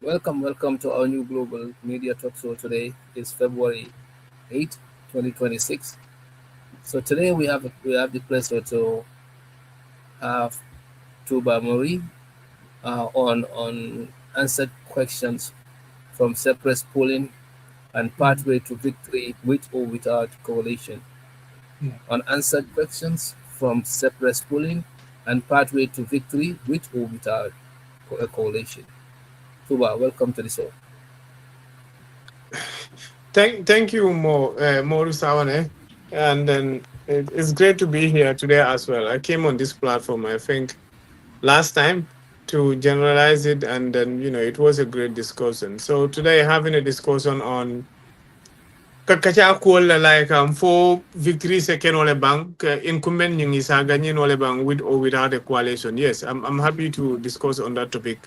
Welcome to our new global media talk show. Today is February 8th, 2026. So today we have the pleasure to have Touba Marrie on answered questions from Ceprass Polling and Mm, Pathway to Victory with or without coalition. mm. Unanswered questions from Ceprass Polling and Pathway to Victory with or without a coalition. Touba, welcome to the show. Thank you, Momodou Sawaneh. And then it's great to be here today as well. I came on this platform, I think, last time to generalize it, and then it was a great discussion. So today, having a discussion on kacha kuola like for victory second ole bank incumbent nyingi sa ganyen ole bang with or without a coalition. Yes, I'm happy to discuss on that topic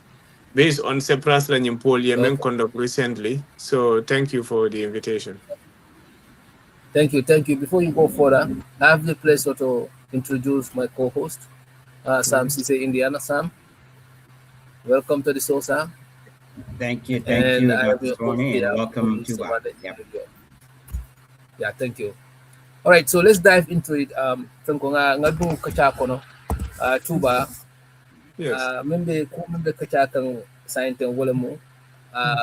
based on Ceprass poll Yemen Okay. conduct recently. So thank you for the invitation. Thank you. Before you go further, I have the pleasure to introduce my co-host, Sam Mhm. Ceesay, Indiana. Sam, welcome to the show, Sam. Thank And you, I have Dr. your host Sawaneh, here, and welcome Momodou to Sawaneh. Yep. Yeah, thank you. All right, so let's dive into it. Tanko nga du kacha kono, Touba. Yes. Membe kacha kang science wala mo.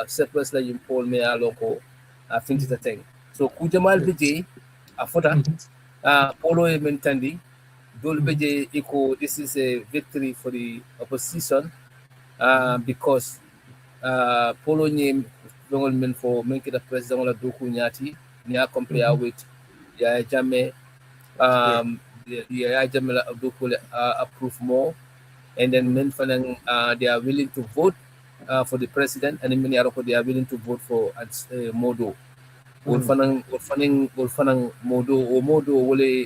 Separate la yung poll me aloko. Finti Mhm. tateng. So kujamal Yes. biji, afota. Mhm. Polo e mentandi. Mhm. Dolbeje eco. This is a victory for the opposition Mhm. because Polo name men for make the president wala doku nyati niya compare Mhm. with ya Jammeh Yeah. ya Jammeh doku approve more, and then Mhm. men fanang they are willing to vote for the president, and then many are they are willing to vote for Modo. Mhm. Wol fanang Modo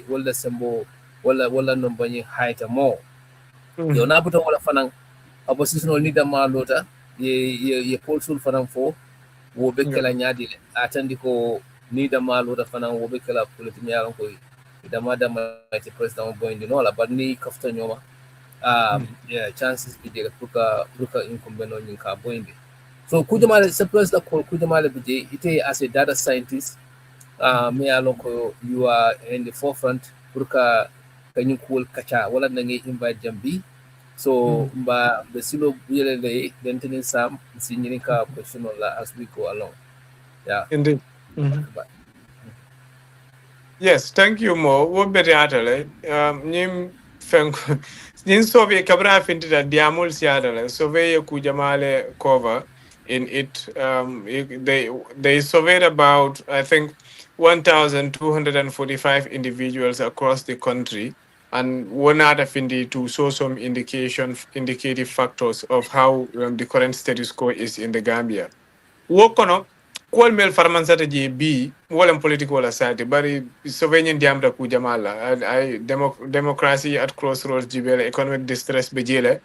wala sembo wala nombani height more. Yo Mhm. na buta wala fanang opposition ol ni dama lota ye polsul fanang fo wo be Yeah. kala nyaadi le atandi ko ni dama lota fanang wo be kala politique yaron ko dama ti president mo boyndi no la but ni kafta nyoma Mhm. yeah chances be there puka incumbent on ka boyndi. So kujamale surprise la ko kujamale bije ite as a data scientist Mhm. me alon ko you are in the forefront puka kanyum cool kacha wala nangi invite jambi. So Mhm. the silo yele den sam si ka question la as we go along. Yeah. Indeed. Mhm. But, Yes, thank you, Mo. What better atale? Nim feng nin sobe kabra finti da diamol si atale. Sobe ye kujamale cover in it. They surveyed about, I think, 1,245 individuals across the country, and one other findi to show some indicative factors of how the current status quo is in the Gambia. Wokono kwal mel farmansata je bi wala political wala sati bari sovenyen diamda ku jamala ay democracy at crossroads jibele economic distress be jele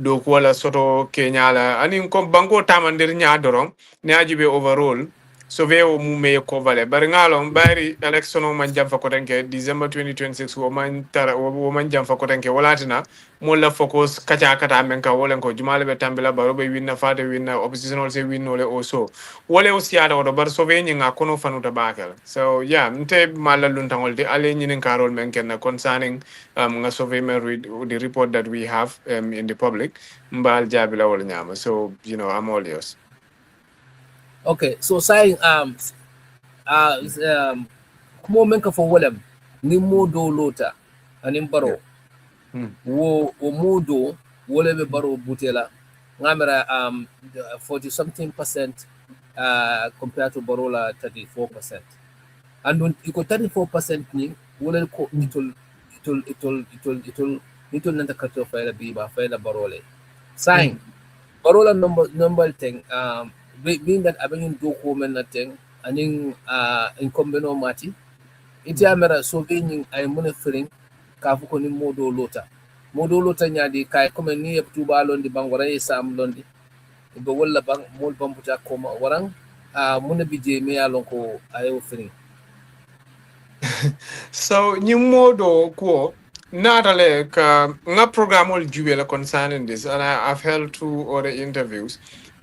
do ko wala soto kenyala ani ko banko tamandir nya doron ne ajibe overall soveo mu me ko vale bari ngalo bari election o man jamfa ko tanke December 2026 wo man tara wo man jamfa ko tanke wala tina mo la focus kacha kata men ka wala ko jumala be tambela baro be winna fate winna opposition also winno le also wale usiada odo bar soveni nga kono fanuta bakel. So yeah, mte mala luntangol de ale nyinin karol menken na concerning nga sovema read the report that we have in the public mbal jabila wala nyama. So I'm all yours. okay, so saying uh kumo menka for walem ni modo lota anim Yeah. baro Mm. wo modo wole be baro butela ngamera 40 something percent compared to barola 34%. And when you got 34% ni wole ko Mm. itol nanta kato fayla biba fayla barole sign Mm. barola number thing being that abin do ko men na thing aning incumbent mati iti Mm. amera so being ay mona feeling ka fu ko ni modo lota nyaadi kay comme ni yeb tuba londi bang wara sam londi be wala bang mol bambuta koma warang mona bije me yalon ko ayo feeling. So nyimodo ko natale ka nga programol juwela concerning this, and I've held two other interviews.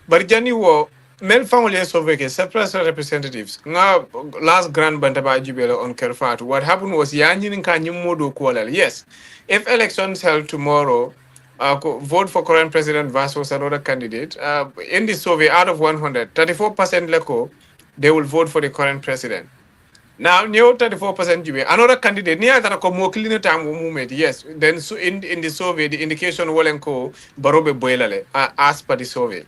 Barjani wo mel family survey ke Ceprass representatives nga last grand bantaba jubela on Kerfat. What happened was yanyin ka nyimodo kualal. Yes, if elections held tomorrow, vote for current president versus another candidate. In the survey, out of 100, 34% leko, they will vote for the current president. Now, new 34% jube. Another candidate, near that ko mo clean time movement. Yes. Then so in the survey, the indication wolenko barobe boilale as per the survey.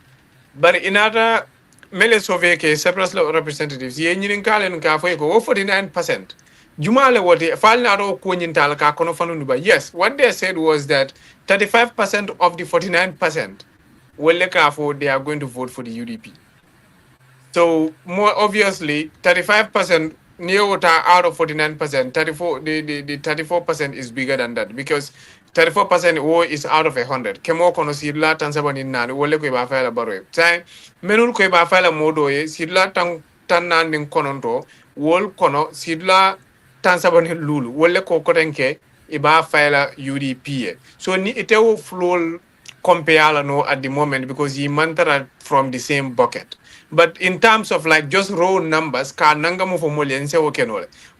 But in other mele survey case, Ceprass representatives, ye nyin kalen ka fo ko 49%. Jumale what fal na ro ko nyin tal ka kono fanu ba. Yes, what they said was that 35% of the 49% will ka for they are going to vote for the UDP. So more obviously, 35% neota out of 49%, 34 the 34% is bigger than that because 34% war is out of 100. Kemo kono sidla tansabani nan wole ko ba fala barwe. Sai menul ko ba fala modo ye sidla tan nan nin kononto wol kono sidla tansabani lulu wole ko kotenke e ba fala UDP. So ni itewo flow compare no at the moment because he mantara from the same bucket. But in terms of like just raw numbers,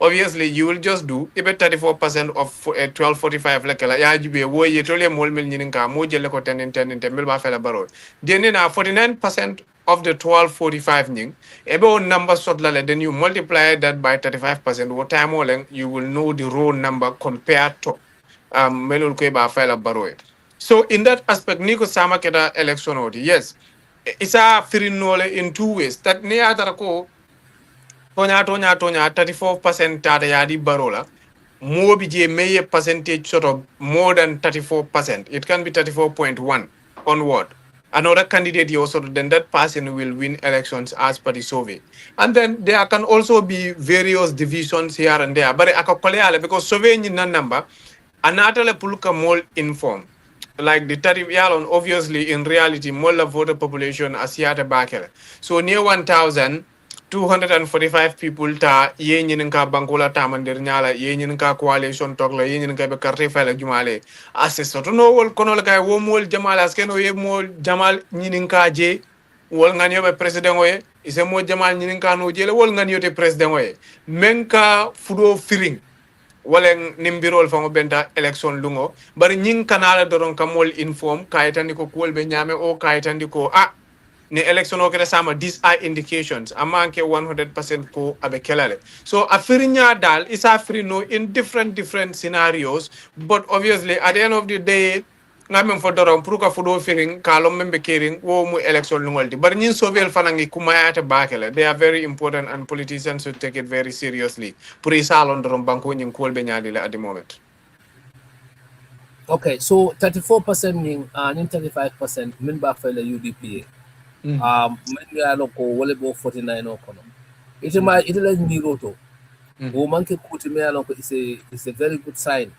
obviously you will just do even 34% of 1245 like ya jibe wo ye tole mol mil nyinin ka mo jelle ko 10 mil ba fela baro. Then 49% of the 1245 ning ebe on number sort la then you multiply that by 35% what time you will know the raw number compared to melul ko ba fela baro. So in that aspect, Nico Sama keda election odi. Yes, it's a free nole in two ways. That ne atarako tonya 34% tada yadi barola. More bije meye percentage sort of more than 34%. It can be 34.1 onward. Another candidate also then that person will win elections as per the survey. And then there can also be various divisions here and there. But akakoleale because survey in number another pulka more inform. Like the 30 yalon, obviously in reality, more voter population asiata bakele. So near 1,245 people ta yenyin ka bankola tamandir nyala yenyin ka coalition tokla yenyin ka be carte fala jumale assessor to no wol kono la kay wo mol jamal askeno ye mol jamal nyinin ka je wol ngan yobe president oye ise mo jamal nyinin ka no jele wol ngan yote president oye menka fudo firing walen nimbirol fango benta election lungo bari nyin kanala doron kamol inform kayitandi ko kolbe nyame o kayitandi ko ne election o kete sama these are indications amanke 100% ko abe kelale so afirinya dal is afri no in different scenarios but obviously at the end of the day ngamen fo doron pour ka fudo firing kalom membe kering wo mu election lungolti bar nyin sobel fanangi kumayata bakele they are very important and politicians should take it very seriously pour isalon doron banko nyin kolbe nyaadi la at the moment. Okay, so 34% ning 35% min ba fela UDP min ya loko wole bo 49 o kono ite ma ite la miro to o manke kuti me ya loko is a very good sign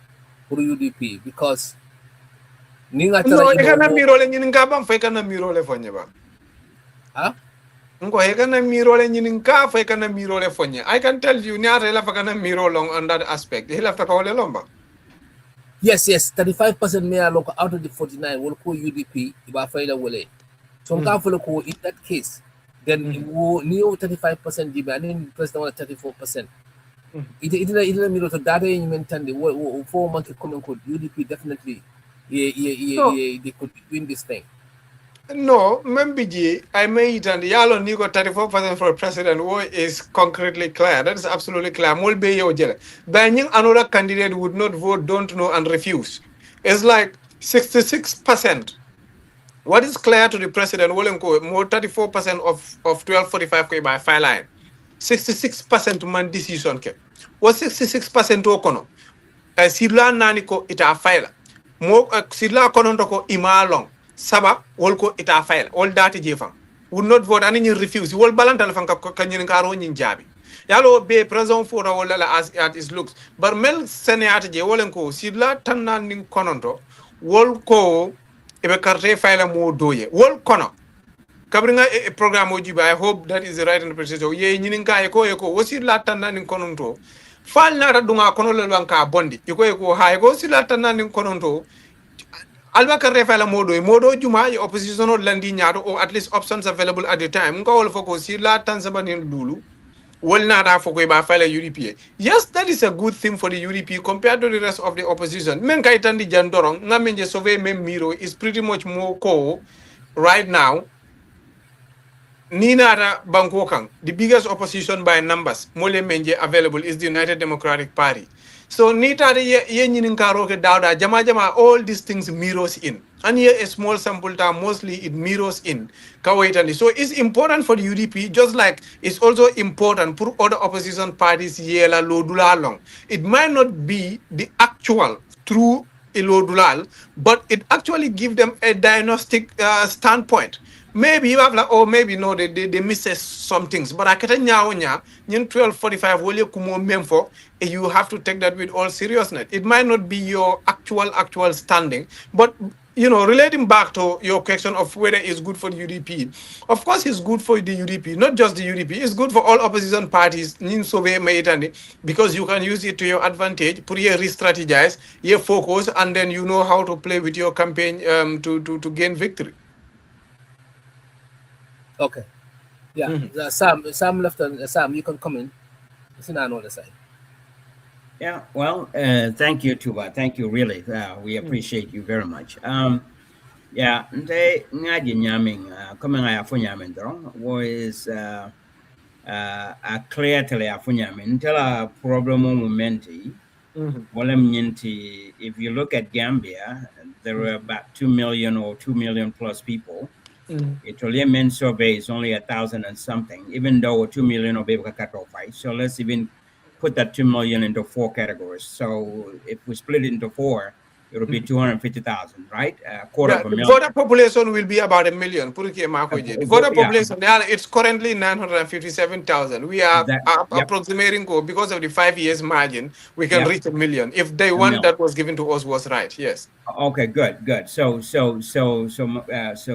for UDP because ninga tara no ekana miro le nyin ngaba fa ekana miro le fonye ba ngo ekana miro le nyin ka fa ekana miro le fonye I can tell you nyare la fa kana miro long on that aspect he la fa ka le lomba. Yes 35% me ya loko out of the 49 will call UDP iba faila wole so ko in that case then neo 35% jibe and president wala 34%. It la miro to data you mentande wo for manke comment code UDP definitely they could win this thing. No, Membiji, I made and Yalo Nigo 34% for president war is concretely clear. That is absolutely clear. Mulbe yo jele. Banning another candidate would not vote, don't know, and refuse. It's like 66%. What is clear to the president will go more 34% of 1245 by file line. 66% man decision ke. What 66% okono? Sidla nani ko ita file. Mo sidla kono ko ima long. Saba wolko ita file all data jefang would not vote and you refuse wol balanta la fanka kanyin karo nyin jabi yalo be president for wala as it is looks but mel senate je wolen ko sidla tannan nin kononto wol ko ebe carte file mo doye wol kono kabringa e programme o jiba I hope that is the right interpretation ye nyin ka e ko wosidla tannan nin kononto fal na radunga kono le wanka bondi iko ha ko sidla tannan nin kononto Albaka refala modo juma opposition or landi nyato or at least options available at the time. Nka wala foko si la tanzabani lulu. Well, not foko ba file UDP. Yes, that is a good thing for the UDP compared to the rest of the opposition. Men kaitandi jandorong ngamenje sove mem miro is pretty much more core right now. Ninara Bankokang, the biggest opposition by numbers, Mole Menje available is the United Democratic Party. So Nita ye Karoke Dauda, Jama Jama, all these things mirrors in. And here a small sample time, mostly it mirrors in. Kawaitani. So it's important for the UDP, just like it's also important for other opposition parties here Lodula long. It might not be the actual true Ilodulal, but it actually give them a diagnostic standpoint. Maybe you have like, oh, maybe no, they miss some things. But I can now, 1245, will you come memfo, you have to take that with all seriousness. It might not be your actual standing, but relating back to your question of whether it's good for the UDP, of course it's good for the UDP, not just the UDP, it's good for all opposition parties, because you can use it to your advantage, put your re-strategize, your focus, and then you know how to play with your campaign to gain victory. Okay. Yeah. Sam left. Sam, you can come in. It's not on the side. Yeah. Well, thank you, Touba. Thank you, really. We appreciate you very much. Yeah. Nte ngaji nyaming. Coming I afu nyamin dong was a clear tele afu nyamin. Tela problem momenti. If you look at Gambia, there were about 2 million or 2 million plus people. Italian survey is only 1,000 and something, even though 2 million of people cut off. So let's even put that 2 million into 4 categories. So if we split it into 4, it will be 250,000, right? Quarter of a million. The voter population will be about 1 million. The voter population, it's currently 957,000. We are approximating, because of the 5 years margin, we can reach 1 million. If the one that was given to us was right, yes. Okay, good. So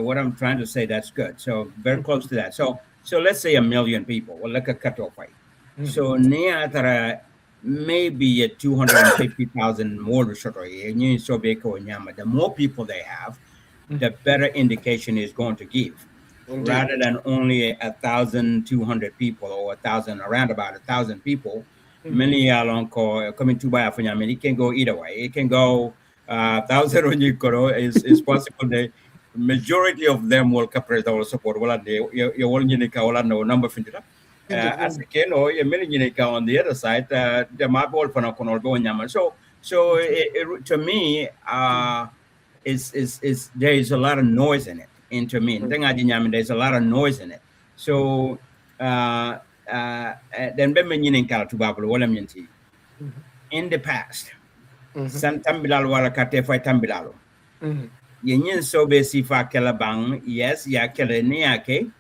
what I'm trying to say, that's good. So very close to that. So let's say 1 million people. Well, like a cutoff, right? So near maybe 250,000 more. The more people they have, the better indication is going to give. Indeed. Rather than only 1,200 people or 1,000, around about 1,000 people. Many along coming to buy. I mean, it can go either way. It can go 1,000 when you go is possible. The majority of them will support. Well, you will number as again, or a million on the other side, the map all for no. So to me, is there is a lot of noise in it. Into me, there's a lot of noise in it. So then in the past, Santambilal Warakate for Tambilalo. Yin so basifa kelabang, yes, ya keleniake.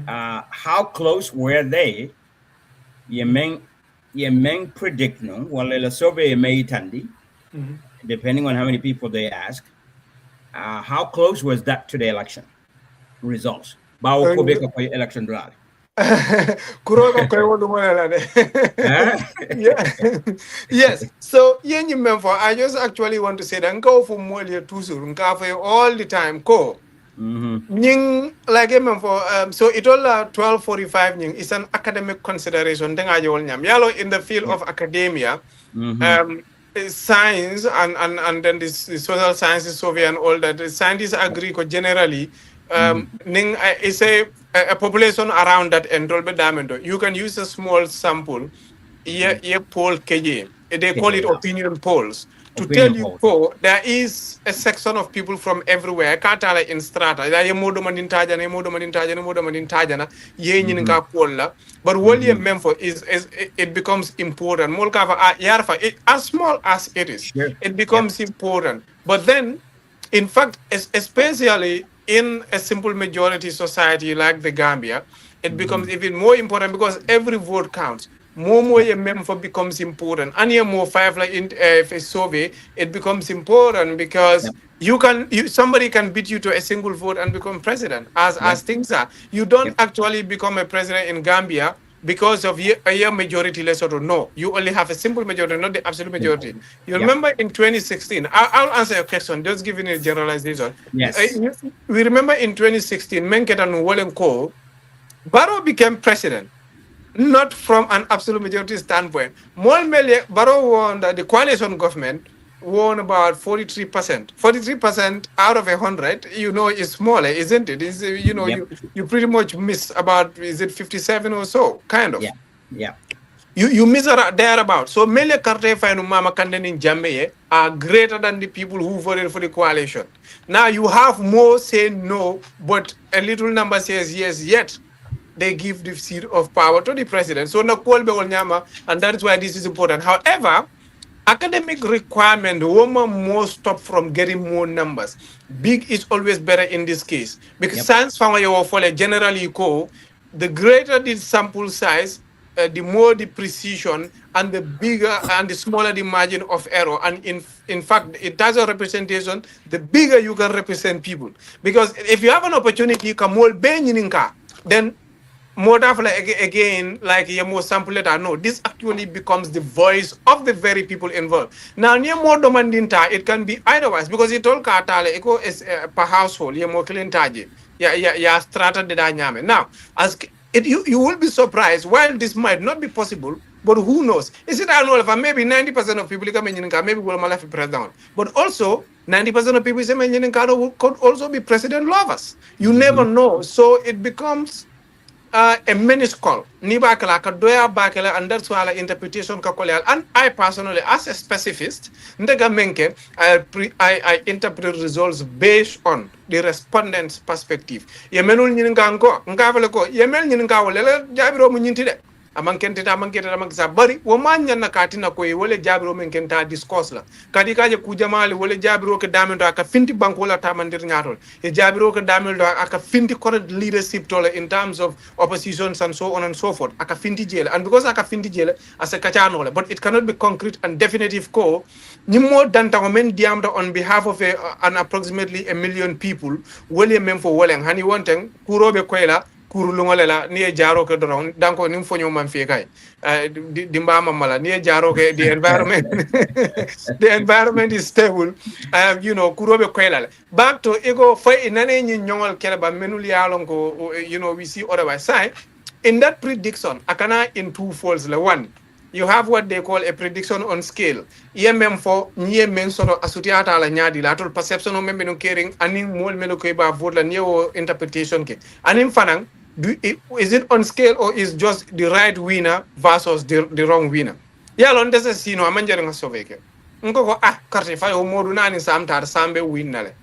How close were they? Ye men predict no, while a survey may tandi, depending on how many people they ask. How close was that to the election results? Election draw. Yes. So I just actually want to say that go for more all the time. Go. Like so it all 1245 it's an academic consideration. In the field of academia, science and then this social sciences survey and all that, the scientists agree generally it's a population around that enrollment diamond. You can use a small sample, poll KJ. They call it opinion polls. To tell you, there is a section of people from everywhere. I can't tell in strata. But what you meant for is it becomes important. As small as it is, it becomes important. But then, in fact, especially in a simple majority society like the Gambia, it becomes even more important because every vote counts. More member becomes important. And more 5 like in a survey, it becomes important because somebody can beat you to a single vote and become president. As things are, you don't actually become a president in Gambia because of a majority less or no. You only have a simple majority, not the absolute majority. You remember in 2016, I'll answer your question, just giving a generalization. Yes. We remember in 2016, Menket and Wolenko, Barrow became president, not from an absolute majority standpoint. Barrow won the coalition government, won about 43%. 43% out of 100, is smaller, isn't it? Is you pretty much miss about, is it 57 or so, kind of. Yeah. You miss thereabout. So Mele Karte Fainu Mama Kanden in Jammeh are greater than the people who voted for the coalition. Now you have more saying no, but a little number says yes, yet they give the seat of power to the president. So na Kolbe Onyama, and that is why this is important. However, academic requirement woman more stop from getting more numbers. Big is always better in this case. Because science found generally the greater the sample size, the more the precision, and the bigger and the smaller the margin of error. And in fact, it does a representation, the bigger you can represent people. Because if you have an opportunity, you can more then more again, like you more sample letter. No, this actually becomes the voice of the very people involved. Now, near more demanding, it can be otherwise because it all katale eco is per household. You more clean taji. Yeah, strata de danyame. Now, as you will be surprised. While this might not be possible, but who knows? Is it annual? If maybe 90% of people come in, maybe will malafi president. But also 90% of people say could also be president lovers. You never know. So it becomes a minuscule. Nibakala kadoya bakela, and that's why interpretation kakoleal. And I personally, as a specificist, ndega menke, I interpret results based on the respondent's perspective. Yemenul nyiningango, ngavele ko, yemel nyiningawo lele jabiro munyintide. Amankenta bari womanya na katina ko wole jabiro menkenta discourse la kadi kaje kujamali wole jabiro ke damendo aka finti banko la tamandir nyatol e jabiro ke damendo aka finti correct leadership tole in terms of oppositions and so on and so forth aka finti jele, and because aka finti jele as a kachano, but it cannot be concrete and definitive ko nyimo danta men diamda on behalf of an approximately 1 million people wole mem for wole hani wonten kurobe koyla kurulungolela niye jaro ke doron danko nim fonyo man fi kay dimba mamala niye jaro ke the environment the environment is stable, kurobe koylala back to ego fay nane nyi nyongol kele ba menul yalon ko we see otherwise side in that prediction akana in two folds. La one, you have what they call a prediction on scale. EMM for nye men soro asutiata la nyadi la tol perception o membe no caring aning mol melo ko ba vote la new interpretation ke aning fanang. Is it on scale or is just the right winner versus the wrong winner? Yeah, on this is amanjere nga soveke. Ngoko karte fa Momodou nani sam tar sambe win nale.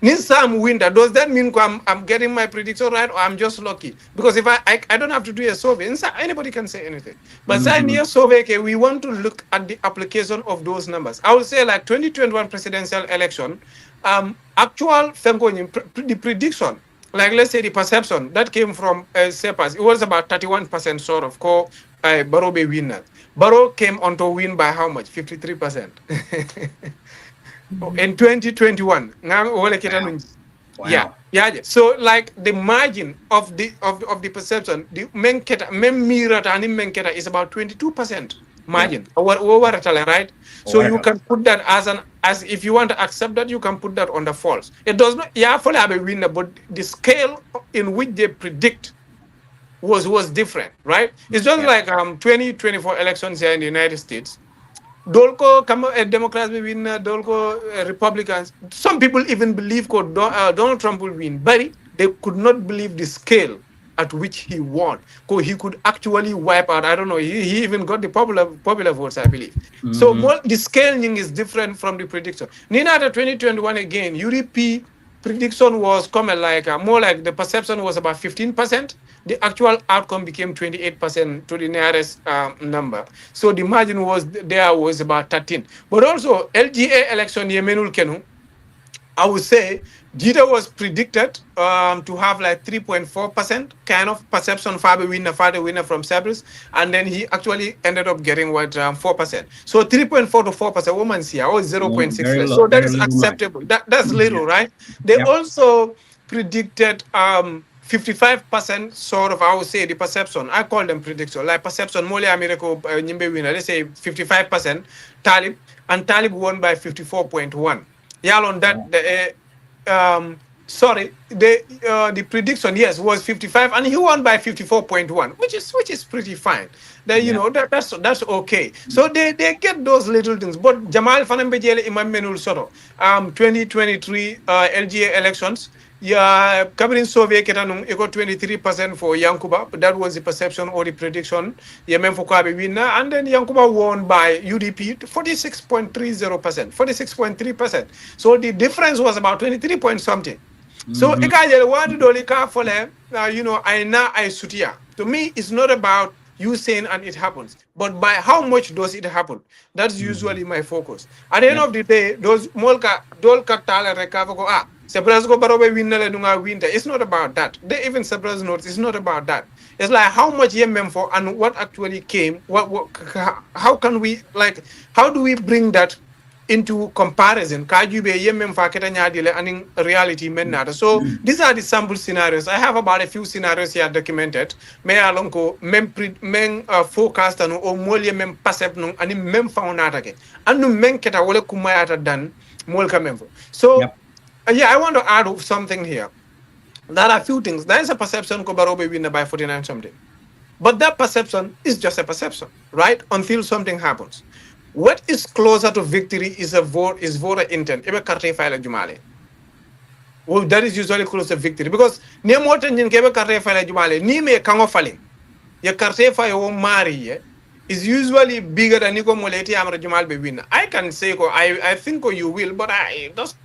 Nin sam win that, does that mean I'm getting my prediction right or I'm just lucky? Because if I don't have to do a survey, anybody can say anything. But near survey, we want to look at the application of those numbers. I would say like 2021 presidential election, actual the prediction, like let's say the perception that came from Ceprass, it was about 31% sort of call Barrow be winner. Barrow came on to win by how much? 53%. In 2021. Wow. Yeah. So like the margin of the perception, the menketa is about 22% margin. Right? So you can put that as if you want to accept that, you can put that on the false. It does not fully have a winner, but the scale in which they predict was different, right? It's just like 2024 elections here in the United States. Dolko Democrats will win, Dolko Republicans. Some people even believe Donald Trump will win, but they could not believe the scale at which he won. He could actually wipe out, I don't know, he even got the popular votes, I believe. So the scaling is different from the prediction. Nina, the 2021 again, UDP prediction was more like the perception was about 15%. The actual outcome became 28% to the nearest number. So the margin was about 13. But also LGA election, Yemenul Kenu, I would say Jita was predicted to have like 3.4% kind of perception farther winner from Ceprass, and then he actually ended up getting 4%. So 3.4 to 4%, woman's here, or 0.6. So that is acceptable. That's little, right? They also predicted 55% sort of, I would say, the perception. I call them prediction. Like perception, Mole Americo Nyimbe winner. Let's say 55% Talib, and Talib won by 54.1. Yeah, on that the sorry, the prediction, yes, was 55, and he won by 54.1, which is pretty fine. That you know that's okay. So they get those little things. But Jamal Fanambejele Imam Menul Soto, 2023 LGA elections. Yeah, Cameroon Soviet Ketanum, got 23% for Yankuba, but that was the perception or the prediction. Yemen for Kwabe winner, and then Yankuba won by UDP 46.30%, 46.3%. So the difference was about 23 point something. So Ekajel wadu dolika fole, I sutia. To me, it's not about you saying and it happens, but by how much does it happen? That's usually my focus. At the end of the day, those molka dolka tala recover go Ceprass go barobe winner dunga winter. It's not about that. They even Ceprass notes. It's not about that. It's like how much yemen for and what actually came. How can we how do we bring that into comparison? Kajube yemen fa keta nyadile and in reality men nada. So these are the sample scenarios. I have about a few scenarios here documented. Me alonko men forecast anu o molye men pasep nung ani men faunata ke. Anu men keta wole kumayata dan molka memfo. So yeah, I want to add something here. There are a few things. There is a perception Kobarobe winner by 49 something. But that perception is just a perception, right? Until something happens. What is closer to victory is voter intent. Well, that is usually close to victory. Because ni mo tan nyin kebe karte file jumale ni me kango falling. Your carte file wo Marrie is usually bigger than Nico Moleti Amra Jumal be win. I can say I think you will, but I just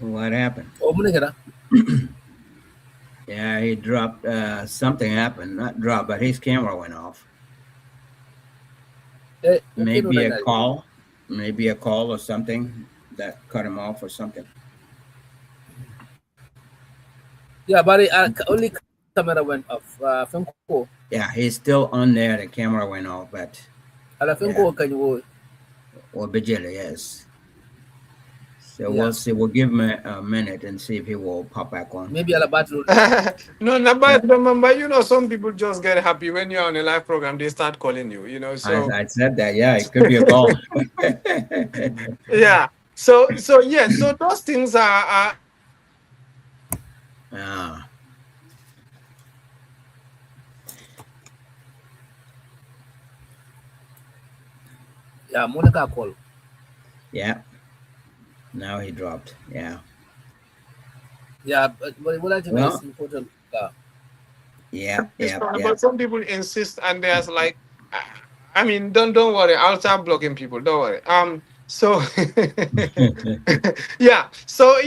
what happened? Oh, yeah, he dropped. Something happened. Not dropped, but his camera went off. Maybe a call. Maybe a call or something that cut him off or something. Yeah, but only camera went off. Yeah, he's still on there. The camera went off, but. Can you? Or Bejele, yes. So we'll see. We'll give him a minute and see if he will pop back on. Maybe I'll battle. No, but some people just get happy when you're on a live program. They start calling you. So I said that. Yeah, it could be a call. Yeah. So those things are. Yeah, Monica call. Yeah. Now he dropped. Yeah. Yeah, but what I think is important. Yeah. But some people insist, and there's I mean, don't worry. I'll start blocking people. Don't worry. So yeah. So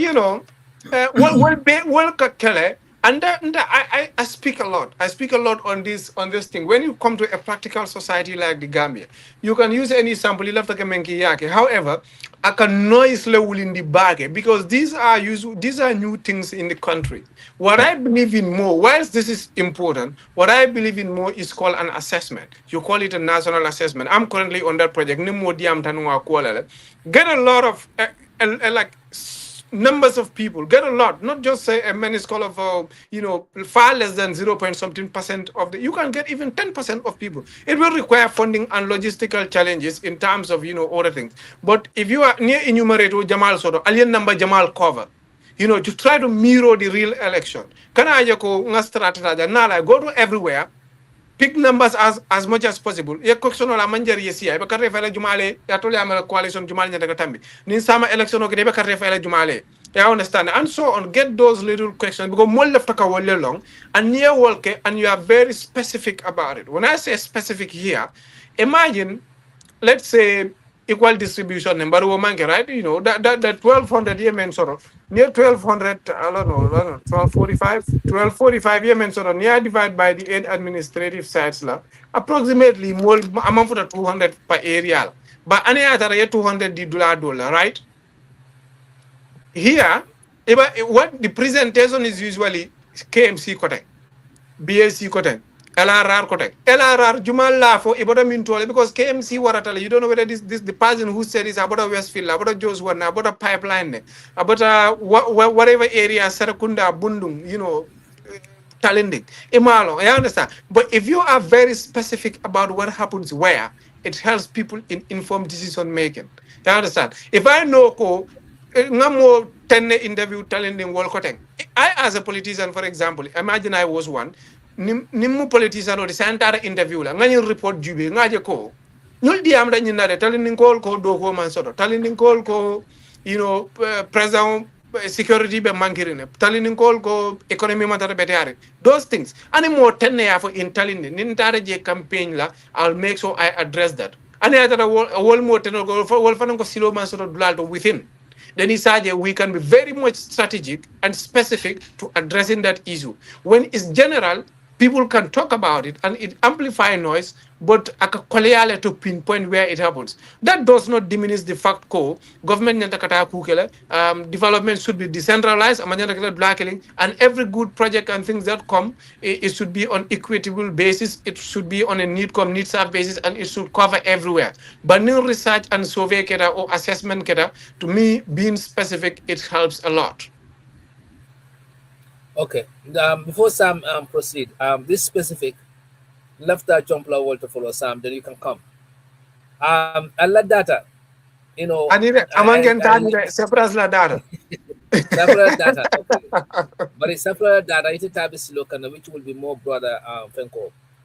Kele. And I speak a lot. I speak a lot on this thing. When you come to a practical society like the Gambia, you can use any sample. However, I can noise level in the bag because these are new things in the country. What I believe in more, whilst this is important, what I believe in more is called an assessment. You call it a national assessment. I'm currently on that project. Get a lot of numbers of people, get a lot, not just say a many school of far less than 0 point something percent of the, you can get even 10% of people. It will require funding and logistical challenges in terms of other things. But if you are near enumerate Jamal Soto, alien number Jamal cover, to try to mirror the real election. Can I go to everywhere, pick numbers as much as possible. Ye question la manjer yesi ay bakare fele jumale ya tole amel coalition jumale nyata tambi. Ni sama election o kede bakare fele jumale. You understand? And so on, get those little questions because more left taka wole long and near walke and you are very specific about it. When I say specific here, imagine, let's say equal distribution number woman, right? That 1200 Yemen sort of near 1200, I don't know, 1245 Yemen sort of near divided by the 8 administrative sites approximately more amount for the 200 per area. But any other $200 right? Here, what the presentation is usually KMC content, BLC content. LRR kotek. LRR Jumal Lafo Iboda Mintole because KMC Waratale. You don't know whether this the person who said is about a Westfield, about a Joshua, about a pipeline, about a whatever area Sarakunda Bundung, talented. Imalo, I understand. But if you are very specific about what happens where, it helps people in informed decision making. You understand? If I know ko ngamo 10 interview talent in World Cotton. I as a politician, for example, imagine I was one. Nimu politician or the entire interview la ngani report jube ngaje ko nul di am dañu nare talin ko do ko man soto talin ko president security be mankirine talin ko economy matara betare those things ani mo tenne ya for in talin nin tara je campaign la I'll make sure I address that ani atara wol mo tenno go wol fanan ko silo man soto dulal to within then Isaje, we can be very much strategic and specific to addressing that issue. When it's general, people can talk about it and it amplify noise, but akakwaleale to pinpoint where it happens. That does not diminish the fact ko government nyantakata kukele, development should be decentralized, and every good project and things that come, it should be on equitable basis, it should be on a need serve basis, and it should cover everywhere. But new research and survey keta or assessment keta, to me, being specific, it helps a lot. Okay. Before Sam proceed, this specific left that jump level to follow Sam, then you can come. I like data. You know, Ceprass data. Separate data. Okay. But it's separate data. It's a type of slogan which will be more broader.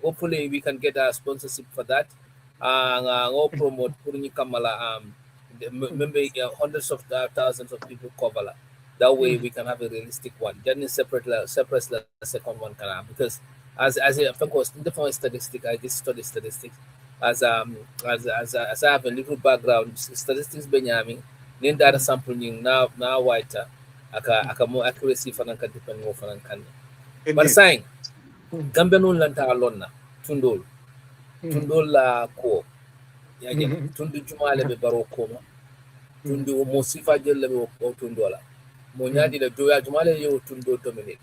Hopefully, we can get a sponsorship for that. Or promote Puruni Kamala. Maybe hundreds of thousands of people cover. That way, we can have a realistic one. Then separate the second one can have, because as a different statistic, I just study statistics. As I have a little background, statistics Benjamin, then data sample now whiter, aka more accuracy for nanka depend more for nanka. But saying Gambia no lanta alonna tundol la ko ya tundu jumale be baro koma tundu mo sifa jelle be o tundola mo nyadi le doya jumale yo tundo dominate.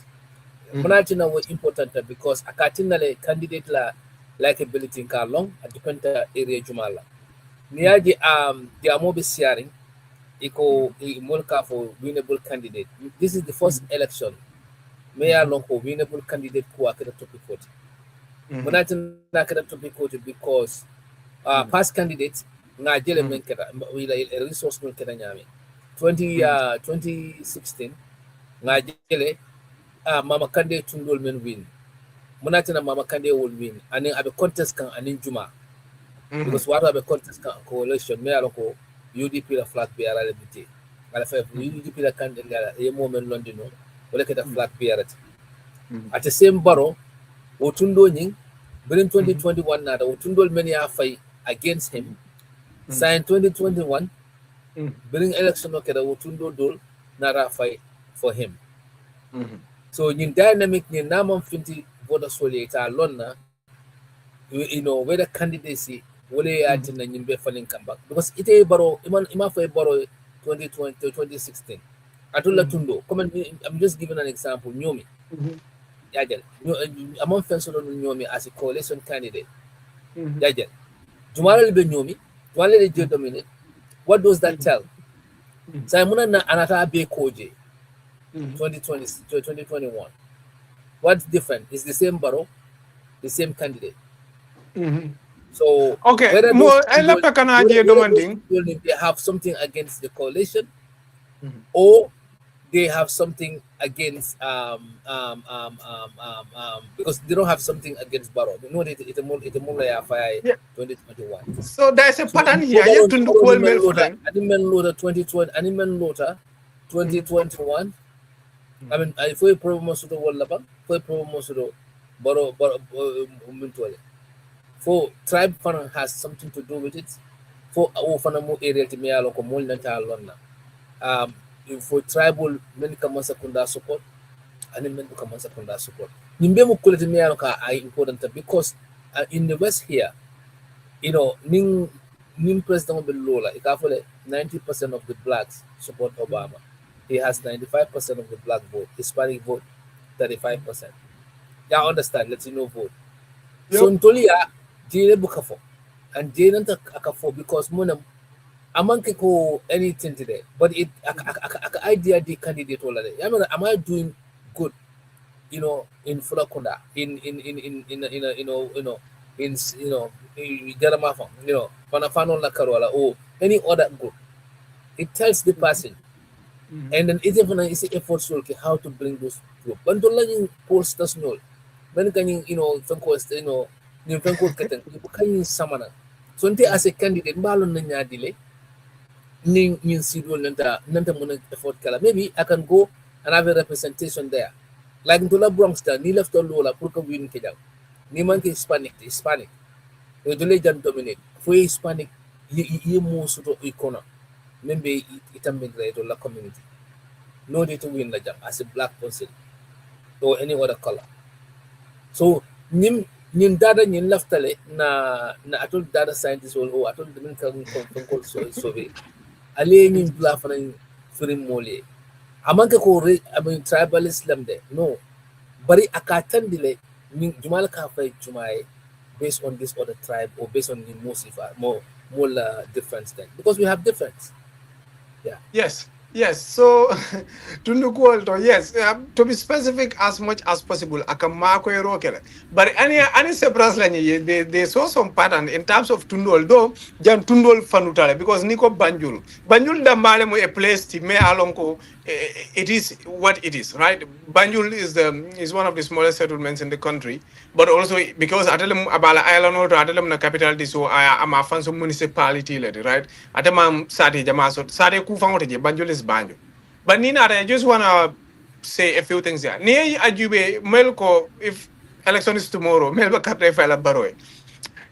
Munatina was important because akatina le candidate la likability in Karlong at depend area Jumala. Niaji the Amobi Siaring eco Mulka for winnable candidate. This is the first election. Mayor Lonko winnable candidate who are topic vote. Munatina topic vote because past candidates Najele Menkera with a resource Menkera 2016 Najele Mama Kande Tundol men win. Munatina Mama Kande will win, and then have a contest can and in Juma. Because what have a contest can coalition, may I look UDP la flat bear LBT. UDP la candidate a moment London, or look at a flat bear. At the same borough, Otundo Ning, bring 2021 now, Otundo many are fight against him. Sign 2021, bring election okay, Otundo Dol, Nara fight for him. So in dynamic in Naman 50 voter solita lonna, whether candidacy will at in the Nimbe funding come back. Because it a borough, Ima for a borough 2020 2016. Atula Tundo. I'm just giving an example. Nyomi. Yajel. Among fence on Nyomi as a coalition candidate. Yajel. Jumala be Nyomi, Jumala de dominate. What does that tell? Simona Anata Be Koje. 2020 to 2021. What's different? It's the same borough, the same candidate. So okay, whether they have something against the coalition, or they have something against because they don't have something against borough. You know, it's a more 2021. So there's a pattern here. You to look well mail for them. Animal loader 2020, animal loader 2021. I mean, if we promote the world level, we promote the borough, for tribe fund has something to do with it. For our fanamu area to me aloko molnanta alonna. For tribal many come secondary support, and men come secondary support. Nimbe mu kulete me aloka are important because in the west here, ning president of the Lola, 90% of the blacks support Obama. He has 95% of the black vote. Hispanic vote, 35%. Yeah, understand. Latino vote. So ntolia jere bukafo. And jere nta akafo because muna amanke ko anything today. But it aka idea the candidate already. I mean, am I doing good? In Fulakunda, in Jaramafa, Panafano La Carola, or any other group. It tells the person, and then it's even is effort how to bring those group. But don't let you post us know. When can you Fanko Katan, you can samana. So as a candidate, Balon Nanya delay, Ning Sidwell Nanta Mona effort kala. Maybe I can go and have a representation there. Like Ntola Bronx, ni left all Lola, Purka win Kajang. Ni manke Hispanic. You do let dominate. For Hispanic, you move to Icona. Maybe it migrate or la community. No need to win the jam as a black person or any other color. So nim data nin laftale na atol data scientist or atol the kan survey. Ale nin bluff and firim mole. Amanke ko tribalist lamde. No. Bari akatan dile jumal ka fay jumae based on this other tribe or based on the more difference then because we have difference. Yeah. Yes. So, Tundukualto, yes. To be specific as much as possible, akamako erokele. But any Ceprass they saw some pattern in terms of Tundu, although Jan Tundol fanutale because Niko Banjul da malemo a place to me alonko. It is what it is, right? Banjul is one of the smallest settlements in the country, but also because Atelem Abala Island or Atelem na capital, so I am a fanso municipality, right? Atemam Sadi Jamaso Sadi Kufangote Banjul is Banjul. But Nina, I just wanna say a few things here. Near Ajube Melko, if election is tomorrow, Melba Capre Fala Baroe.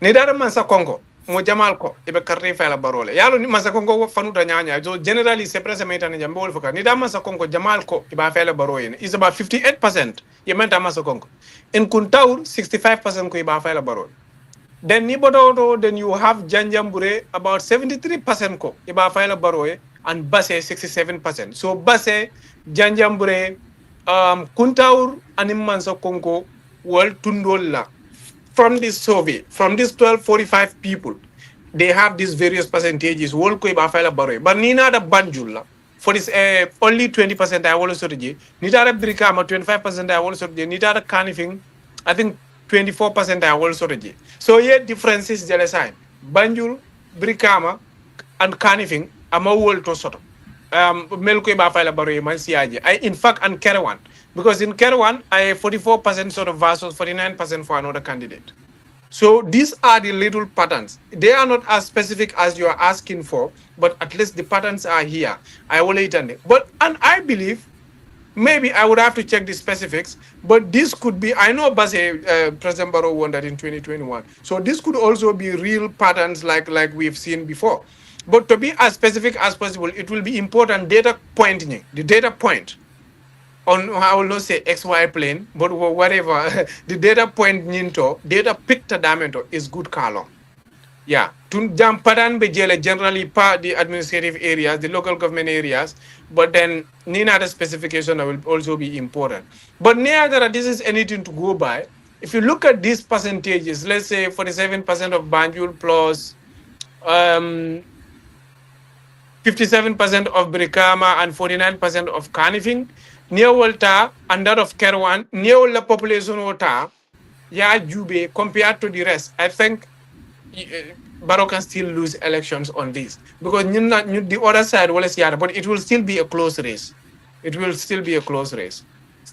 Nidara Mansa Congo. Mo jamal ko ibe karre fala barole yalo ni masa kongo fanuta nyanya so generally Ceprass meta ne jambol foka ni da masa kongo jamal ko iba fala baroye is about 58% ye menta masa kongo in kuntaur 65% ko iba fala barole then ni bodo then you have janjambure about 73% ko iba fala baroye and Basse 67%. So Basse, Janjambure, Kuntaur, and Mansa Kongo, World Tundola. From this survey, from these 1245 people, they have these various percentages. World Koiba Fala Barre. But Nina the Banjula, for this only 20% I will sort of Nita the Brikama, 25% I will sort of Nita the Canifing, I think 24% I will sort of So here differences jealousy. Banjul, Brikama, and Canifing, I'm a world to sort of. Melko ba file baro man siaje. I in fact and Kerewan because in Kerewan I 44% sort of versus 49% for another candidate. So these are the little patterns. They are not as specific as you are asking for, but at least the patterns are here. I will later. But and I believe maybe I would have to check the specifics, but this could be, I know President Barrow won that in 2021. So this could also be real patterns like we've seen before. But to be as specific as possible, it will be important data pointing, the data point on, I will not say XY plane, but whatever, the data point ninto, data picture damento is good column. Yeah, to jump pattern be generally part the administrative areas, the local government areas, but then Nina the specification will also be important. But neither this is anything to go by. If you look at these percentages, let's say 47% of Banjul plus 57% of Brikama and 49% of Kanifing, near Walta and that of Kerwan, near the population Walta, yeah, Jube, compared to the rest, I think Barrow can still lose elections on this because the other side will see, but it will still be a close race. It will still be a close race.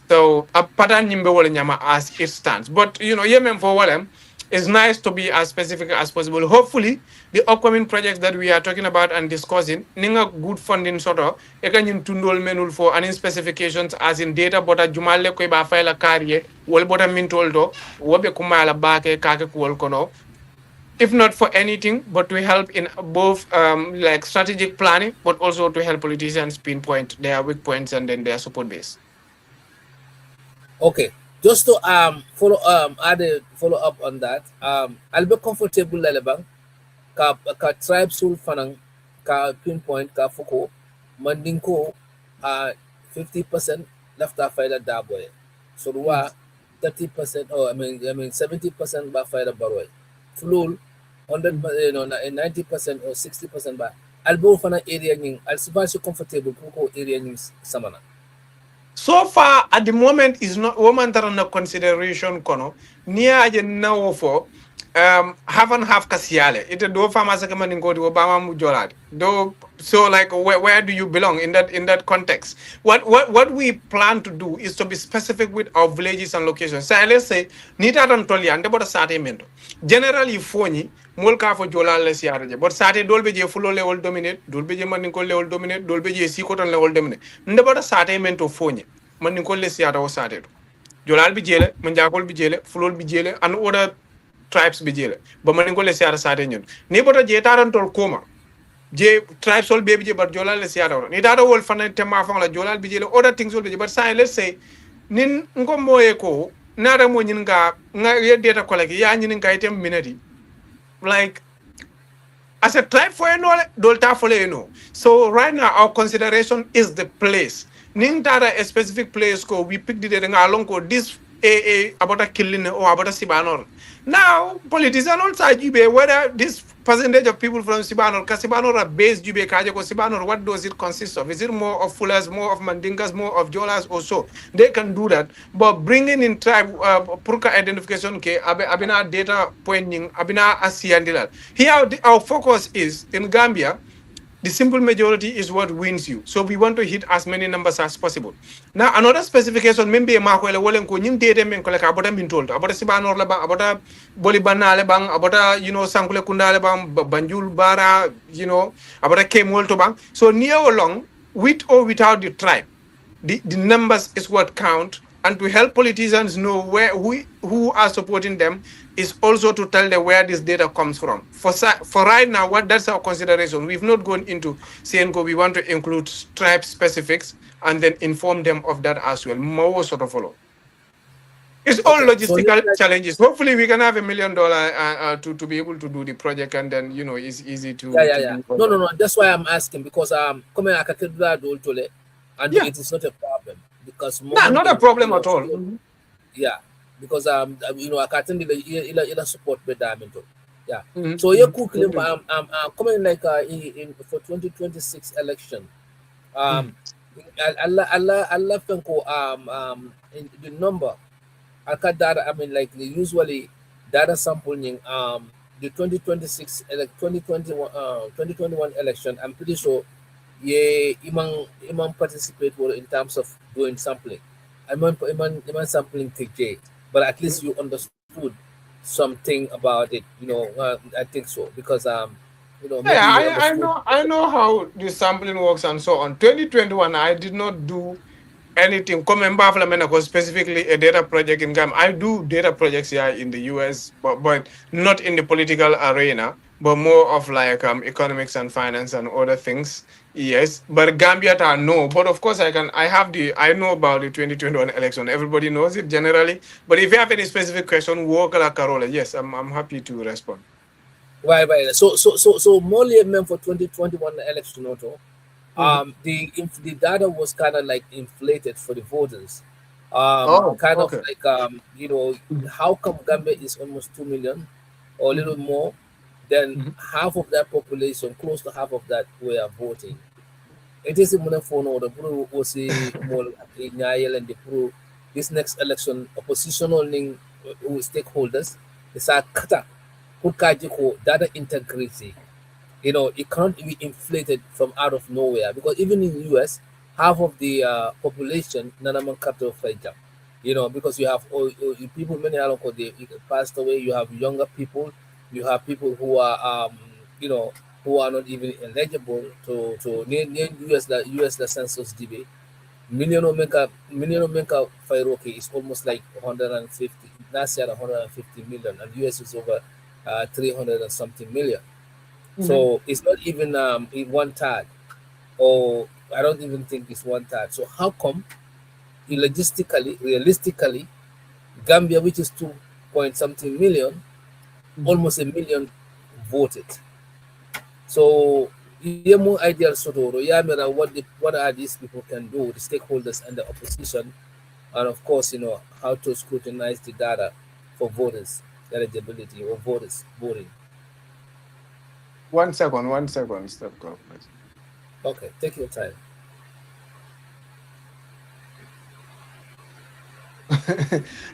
So a pattern nyama as it stands. But Yemen for Walem, it's nice to be as specific as possible. Hopefully, the upcoming projects that we are talking about and discussing, ninga good funding sort of, ekan tundol menul for any specifications as in data bota jumale ko ba file carrier, wol bota mintoldo, wobe kumala bake kake kuol kono. If not for anything, but to help in both like strategic planning, but also to help politicians pinpoint their weak points and then their support base. Okay, just to follow up on that. I'll be comfortable lalabang ka tribe sul fanang ka pinpoint ka fuko mandinko 50% left after daboy. So 30%, or I mean 70% by Fire Barway. Flool 100, 90% or 60% by Albo Fana area ning Al Sivasio comfortable Kuko area ning Samana. So far, at the moment, is not woman that under consideration kono. Near aje now for haven't have kasiale. It do farmers coming go to Obama mujolad. Do so like where do you belong in that context? What we plan to do is to be specific with our villages and locations. So let's say nita dan toli ande bota sate mento. Generally foni molka fo jolal le siaraje. But sate dolbe je fulo level dominate, dolbe je maninko level dominate, dolbe je sikoton level dominate. Nde bota sate mento foni. Maninko le siara o sate. Jolal bi jele, manjakol bi jele, fulol bi jele, and other tribes bi jele. But maninko le siara sate nyon. Ni bota je taran tol koma. Je tribes all baby je but jolal le siara. Ni data wol fana tema fang la jolal bi jele, other things will be but say let's say nin ngo moye ko nara mo nyin nga ye data collect ya nyin nga item minati. Like as a tribe for dolta for So right now our consideration is the place. Ning data a specific place ko we pick the data along ko this about a killing or about a Sibanor. Now politicians also Jube whether this percentage of people from Sibanor, Sibanor are based Jube Kajako Sibanor, what does it consist of? Is it more of Fullers, more of Mandingas, more of Jolas or so? They can do that. But bringing in tribe Purka identification ke abina data pointing, abina asiandilal. Here our focus is in Gambia. The simple majority is what wins you. So we want to hit as many numbers as possible. Now, another specification, maybe a mark where wolen ko nyim data men koleka abota min told abota sibanor la bang abota bolibana le bang abota sankule kunda le bang banjul bara abota kemol to bang. So near or long, with or without the tribe, the numbers is what count. And to help politicians know who are supporting them is also to tell them where this data comes from. For right now, that's our consideration. We've not gone into saying we want to include tribe specifics and then inform them of that as well. More sort of follow. It's all logistical challenges. Hopefully, we can have $1 million to be able to do the project, and then it's easy to. Yeah. No. That's why I'm asking, because coming I can do that and it is not a problem. Because not a problem at all. Yeah, because I can't tell you support the diamond. Yeah. So you could claim coming like in for 2026 election. Allah Fenko in the number data, I mean like usually data sampling the 2021 election, I'm pretty sure Imam participate in terms of doing sampling. Imam sampling TJ, but at least you understood something about it. I think so, because I know how the sampling works and so on. 2021, I did not do anything. Because specifically a data project in Ghana. I do data projects here in the US, but not in the political arena, but more of like economics and finance and other things. Yes, but Gambia no. But of course, I know about the 2021 election. Everybody knows it generally. But if you have any specific question, work like Carola. Yes, I'm happy to respond. Right. So more meant for 2021 election, the data was kind of like inflated for the voters. How come Gambia is almost 2 million or a little more? Then half of that population, close to half of that, were voting. It is a phone or the Pro was more and the Pro this next election oppositional stakeholders is a kata data integrity. It can't be inflated from out of nowhere, because even in the US, half of the population nanaman capital fajam. Because you have people many they passed away. You have younger people. You have people who are who are not even eligible to US the census debate. Million Fairoke is almost like 150. Last year 150 million, and US is over 300 and something million. So it's not even one third, or I don't even think it's one third. So how come realistically, Gambia, which is 2 point something million, almost a million voted? So yeah, more ideal sort of what are these people can do, the stakeholders and the opposition, and of course, how to scrutinize the data for voters eligibility or voters voting. 1 second, step government. Okay, take your time.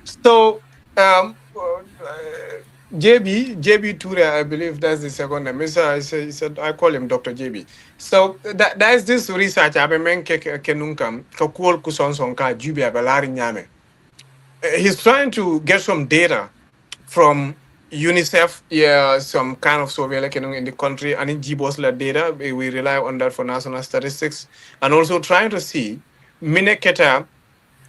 So, JB Ture, I believe that's the second name. He said, I call him Dr. JB. So that is this research. I've been kenunkam kakul kusonsonka jubi abelari nyame. He's trying to get some data from UNICEF, yeah, some kind of survey like in the country, and in GBOS data. We rely on that for national statistics, and also trying to see Mineketa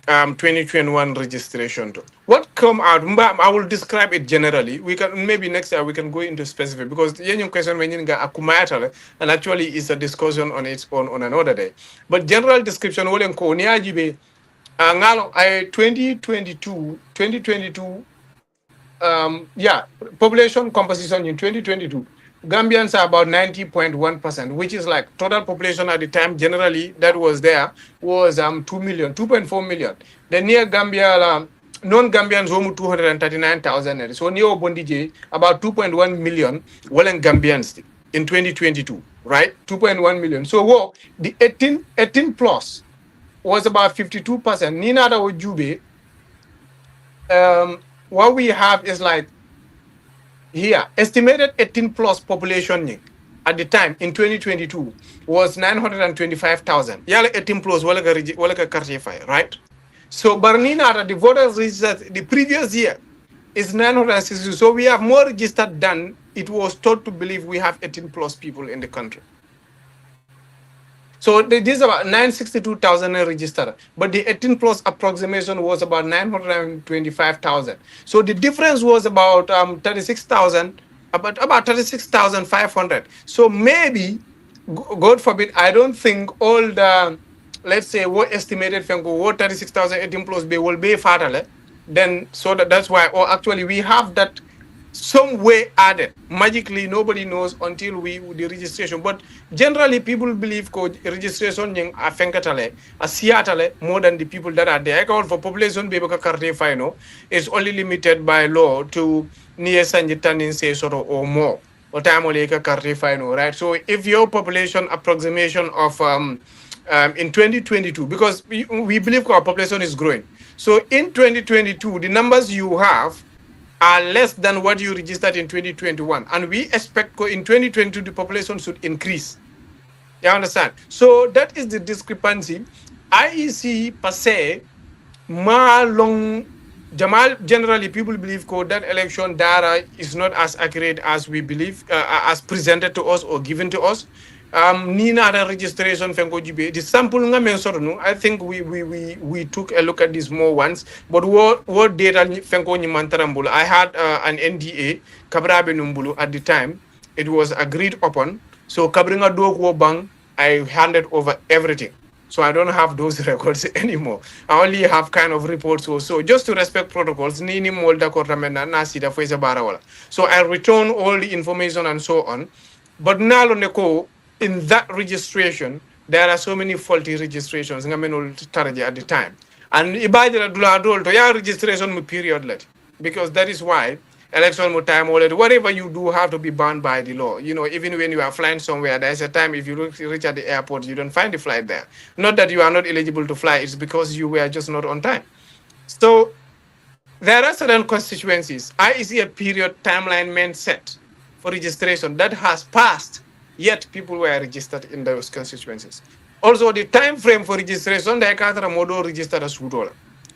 2021 registration to what come out. I will describe it generally. We can maybe next year we can go into specific because the young question when you akumayatale and actually is a discussion on its own on another day. But general description will ko niajibe ngalo I 2022 yeah, population composition in 2022. Gambians are about 90.1%, which is like total population at the time generally that was there was 2 million, 2.4 million. The near Gambia, non-Gambians, 239,000. So near Bondije, about 2.1 million, well, and Gambians in 2022, right? 2.1 million. So the 18 plus was about 52%. Nina da Ojube, what we have is like here, estimated 18 plus population at the time in 2022 was 925,000. Yala 18 plus walaga kartify, right? So Barnina the voters registered the previous year is 960. So we have more registered than it was taught to believe we have 18 plus people in the country. So this is about 962,000 registered, but the 18 plus approximation was about 925,000. So the difference was about 36,000, about 36,500. So maybe, God forbid, I don't think all the, let's say, what estimated what 36,000 18 plus will be fatal. Then so that's why, or actually we have that some way added. Magically, nobody knows until we the registration. But generally, people believe registration yang afenkatale, asiatale more than the people that are there. Account for population, be final is only limited by law to near Sanjitanin say sort of or more. Or time final, right? So if your population approximation of in 2022, because we believe our population is growing. So in 2022, the numbers you have are less than what you registered in 2021. And we expect in 2022, the population should increase. You understand? So that is the discrepancy. IEC per se, Jamal, generally people believe that election data is not as accurate as we believe, as presented to us or given to us. Nina registration the sample I think we took a look at this more once, but what data I had an NDA kabrabe numbulu at the time. It was agreed upon, so kabringa dog bang I handed over everything. So I don't have those records anymore. I only have kind of reports also. Just to respect protocols, nini molda kortamena nasida fweza barawala. So I return all the information and so on. But now in that registration, there are so many faulty registrations at the time. And ibadira dula adol to ya registration period because that is why election time already whatever you do have to be bound by the law. Even when you are flying somewhere, there's a time if you reach at the airport, you don't find the flight there. Not that you are not eligible to fly, it's because you were just not on time. So there are certain constituencies. I see a period timeline meant set for registration that has passed, yet people were registered in those constituencies. Also, the time frame for registration, the Momodou registered as Sudola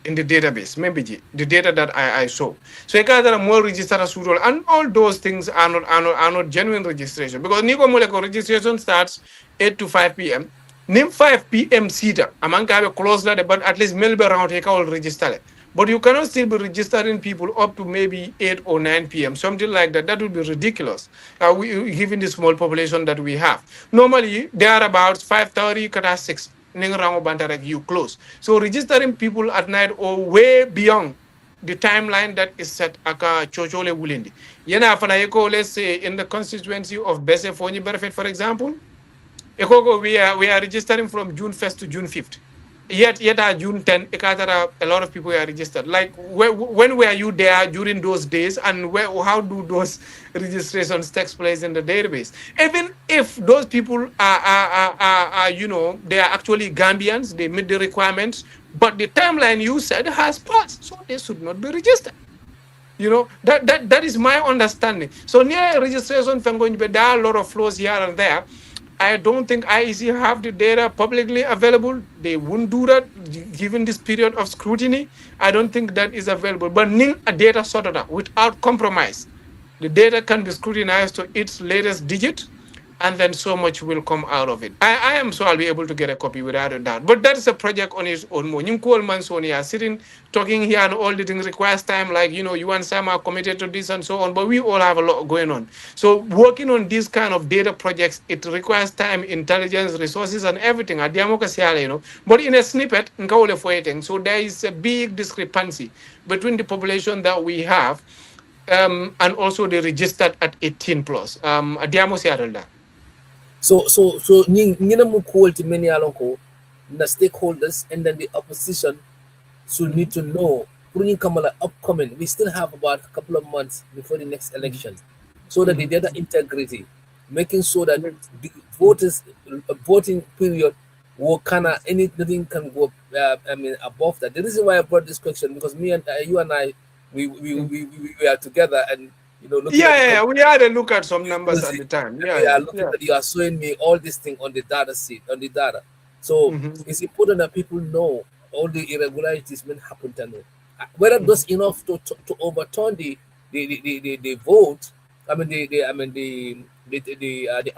in the database, maybe the data that I saw. So I got more registered as Sudola, and all those things are not genuine registration because Nico Moleko registration starts 8 to 5 p.m. Nim 5 p.m. Sita, among have a close but at least maybe around take all register. But you cannot still be registering people up to maybe 8 or 9 p.m., something like that. That would be ridiculous, given the small population that we have. Normally, they are about 5:30, kata 6, you close. So registering people at night or way beyond the timeline that is set aka chochole wulindi. Yena afana let's say in the constituency of Bese Fonyi Berfet, for example, we are registering from June 1st to June 5th. yet June 10, a lot of people are registered. Like when were you there during those days, and how do those registrations take place in the database? Even if those people are they are actually Gambians, they meet the requirements, but the timeline you said has passed, so they should not be registered. That is my understanding. So near registration, there are a lot of flaws here and there. I don't think IEC have the data publicly available. They wouldn't do that given this period of scrutiny. I don't think that is available. But ning a data sorted out without compromise. The data can be scrutinized to its latest digit, and then so much will come out of it. I am sure I'll be able to get a copy without a doubt. But that is a project on its own. You call Mansonia sitting, talking here, and all the things requires time. Like, you and Sam are committed to this and so on. But we all have a lot going on. So working on these kind of data projects, it requires time, intelligence, resources, and everything. But in a snippet, so there is a big discrepancy between the population that we have and also the registered at 18 plus. So nyina mu quality many alonko the stakeholders and then the opposition should need to know Pruning Kamala upcoming. We still have about a couple of months before the next election, so that the data integrity, making sure that the voters voting period will anything can go above that. The reason why I brought this question, because me and you and I we are together, and looking yeah, we had a look at some numbers at the time. Looking at you are showing me all this thing on the data. So it's important that people know all the irregularities when happen to know. Whether that's enough to overturn the vote, the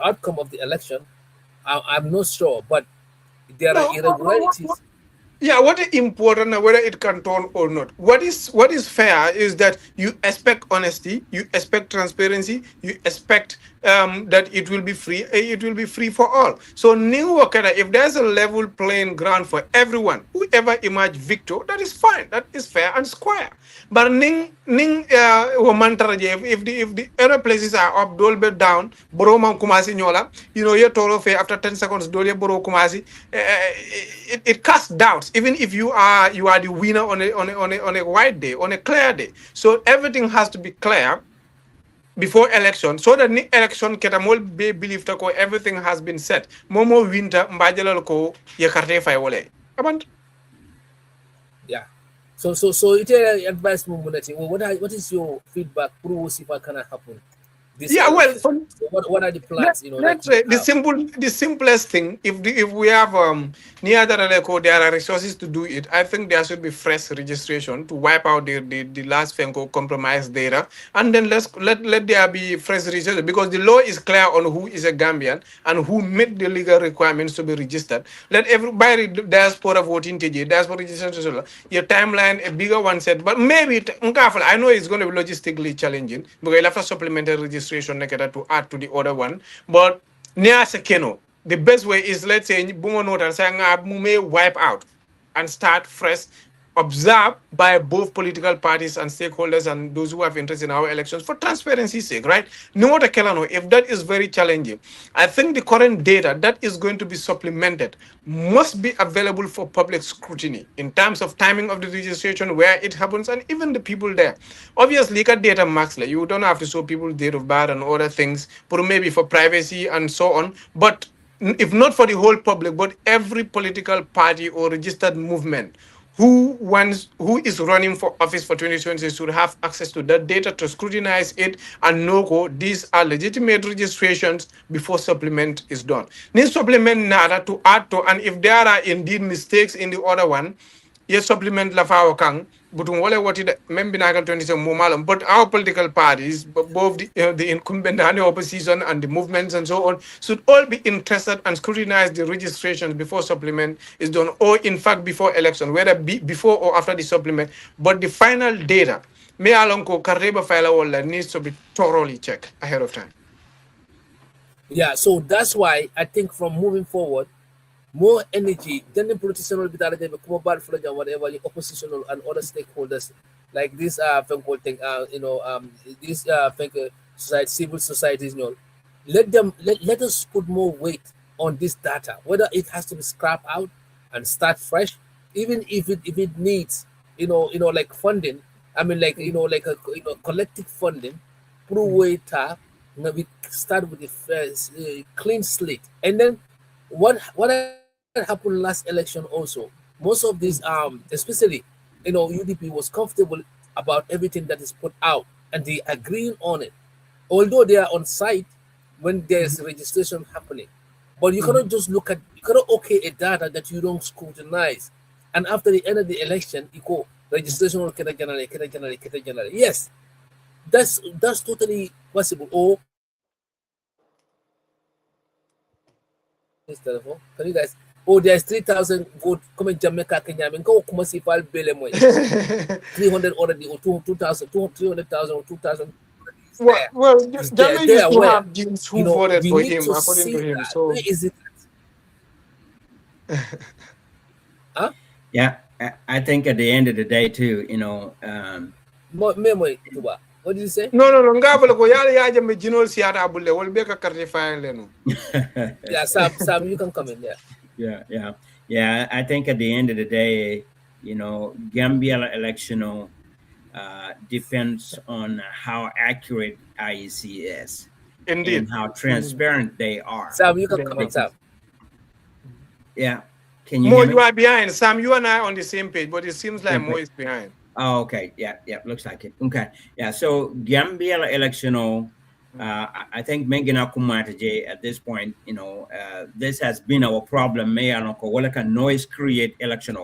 outcome of the election, I'm not sure, but there are irregularities. Yeah, what is important, whether it can turn or not. What is fair is that you expect honesty, you expect transparency, you expect that it will be free. It will be free for all. So, if there's a level playing ground for everyone, whoever emerge victor, that is fine. That is fair and square. But if the other places are up, dolbe down, boroma kumasi nyola, you toro fe after 10 seconds, dolye boro kumasi, it casts doubts. Even if you are the winner on a white day, on a clear day. So everything has to be clear before election, so that the election ketamol be believed to everything has been set. Momo winter mbajelal ko yakarte fay wole. Yeah. So it advice Momunati. What is your feedback? Prove if can happen. What are the plans? The simplest thing. If we have near the there are resources to do it. I think there should be fresh registration to wipe out the last FENCO compromise data, and then let there be fresh registration, because the law is clear on who is a Gambian and who met the legal requirements to be registered. Let everybody diaspora voting diaspora registration. Your timeline a bigger one said, but maybe I know it's going to be logistically challenging because you'll have a supplementary registration to add to the other one. But the best way is, let's say, may wipe out and start fresh, observed by both political parties and stakeholders and those who have interest in our elections for transparency's sake, right? If that is very challenging, I think the current data that is going to be supplemented must be available for public scrutiny in terms of timing of the registration, where it happens, and even the people there. Obviously, data max, you don't have to show people date of birth and other things, but maybe for privacy and so on. But if not for the whole public, but every political party or registered movement who is running for office for 2020 should have access to that data to scrutinize it and know these are legitimate registrations before supplement is done. Need supplement nada to add to, and if there are indeed mistakes in the other one, yes, supplement la fa kang butung wale wati membi na kan 20 mumalam. But our political parties, both the incumbent and the opposition and the movements and so on, should all be interested and scrutinize the registrations before supplement is done, or in fact before election, whether before or after the supplement. But the final data, me alonko kareba file needs to be thoroughly checked ahead of time. Yeah, so that's why I think from moving forward, more energy, then the politician will be that they become bad for whatever the opposition and other stakeholders like this thing, this society, civil societies, let us put more weight on this data, whether it has to be scrapped out and start fresh, even if it needs, like funding. I mean, like like a collective funding. Pro way we start with the first clean slate, and then what happened last election also. Most of these especially UDP was comfortable about everything that is put out, and they agreeing on it, although they are on site when there's registration happening. But you cannot just you cannot okay a data that you don't scrutinize. And after the end of the election, you go registration will generate. Yes, that's totally possible. Or this telephone, can you guys? Oh, there's 3,000 vote coming Jamaica, Kenya. I mean, go come see file bail 300 already, or 2,000, 300,000 or 2,000 is there. Well, Is there? Jammeh They are used to aware. have Jews who voted We for need him, to according see to him. that. So Where is it? Huh? Yeah, I think at the end of the day too, Memory, Touba. What did you say? no. Ngabala ko yala ya Jammeh jinol siata abulle wol be ka carte file lenu. Yeah, Sam, you can come in there. Yeah. I think at the end of the day, Gambia election depends on how accurate IEC is. Indeed. And how transparent they are. Sam, you can come in, Sam. Yeah. Can you Mo, hear me? you are behind. Sam, you and I are on the same page, but it seems like Mo is behind. Oh, okay. Yeah. Looks like it. Okay. Yeah. So Gambia election, I think Mengina Kumataje at this point, this has been our problem. May I noise create election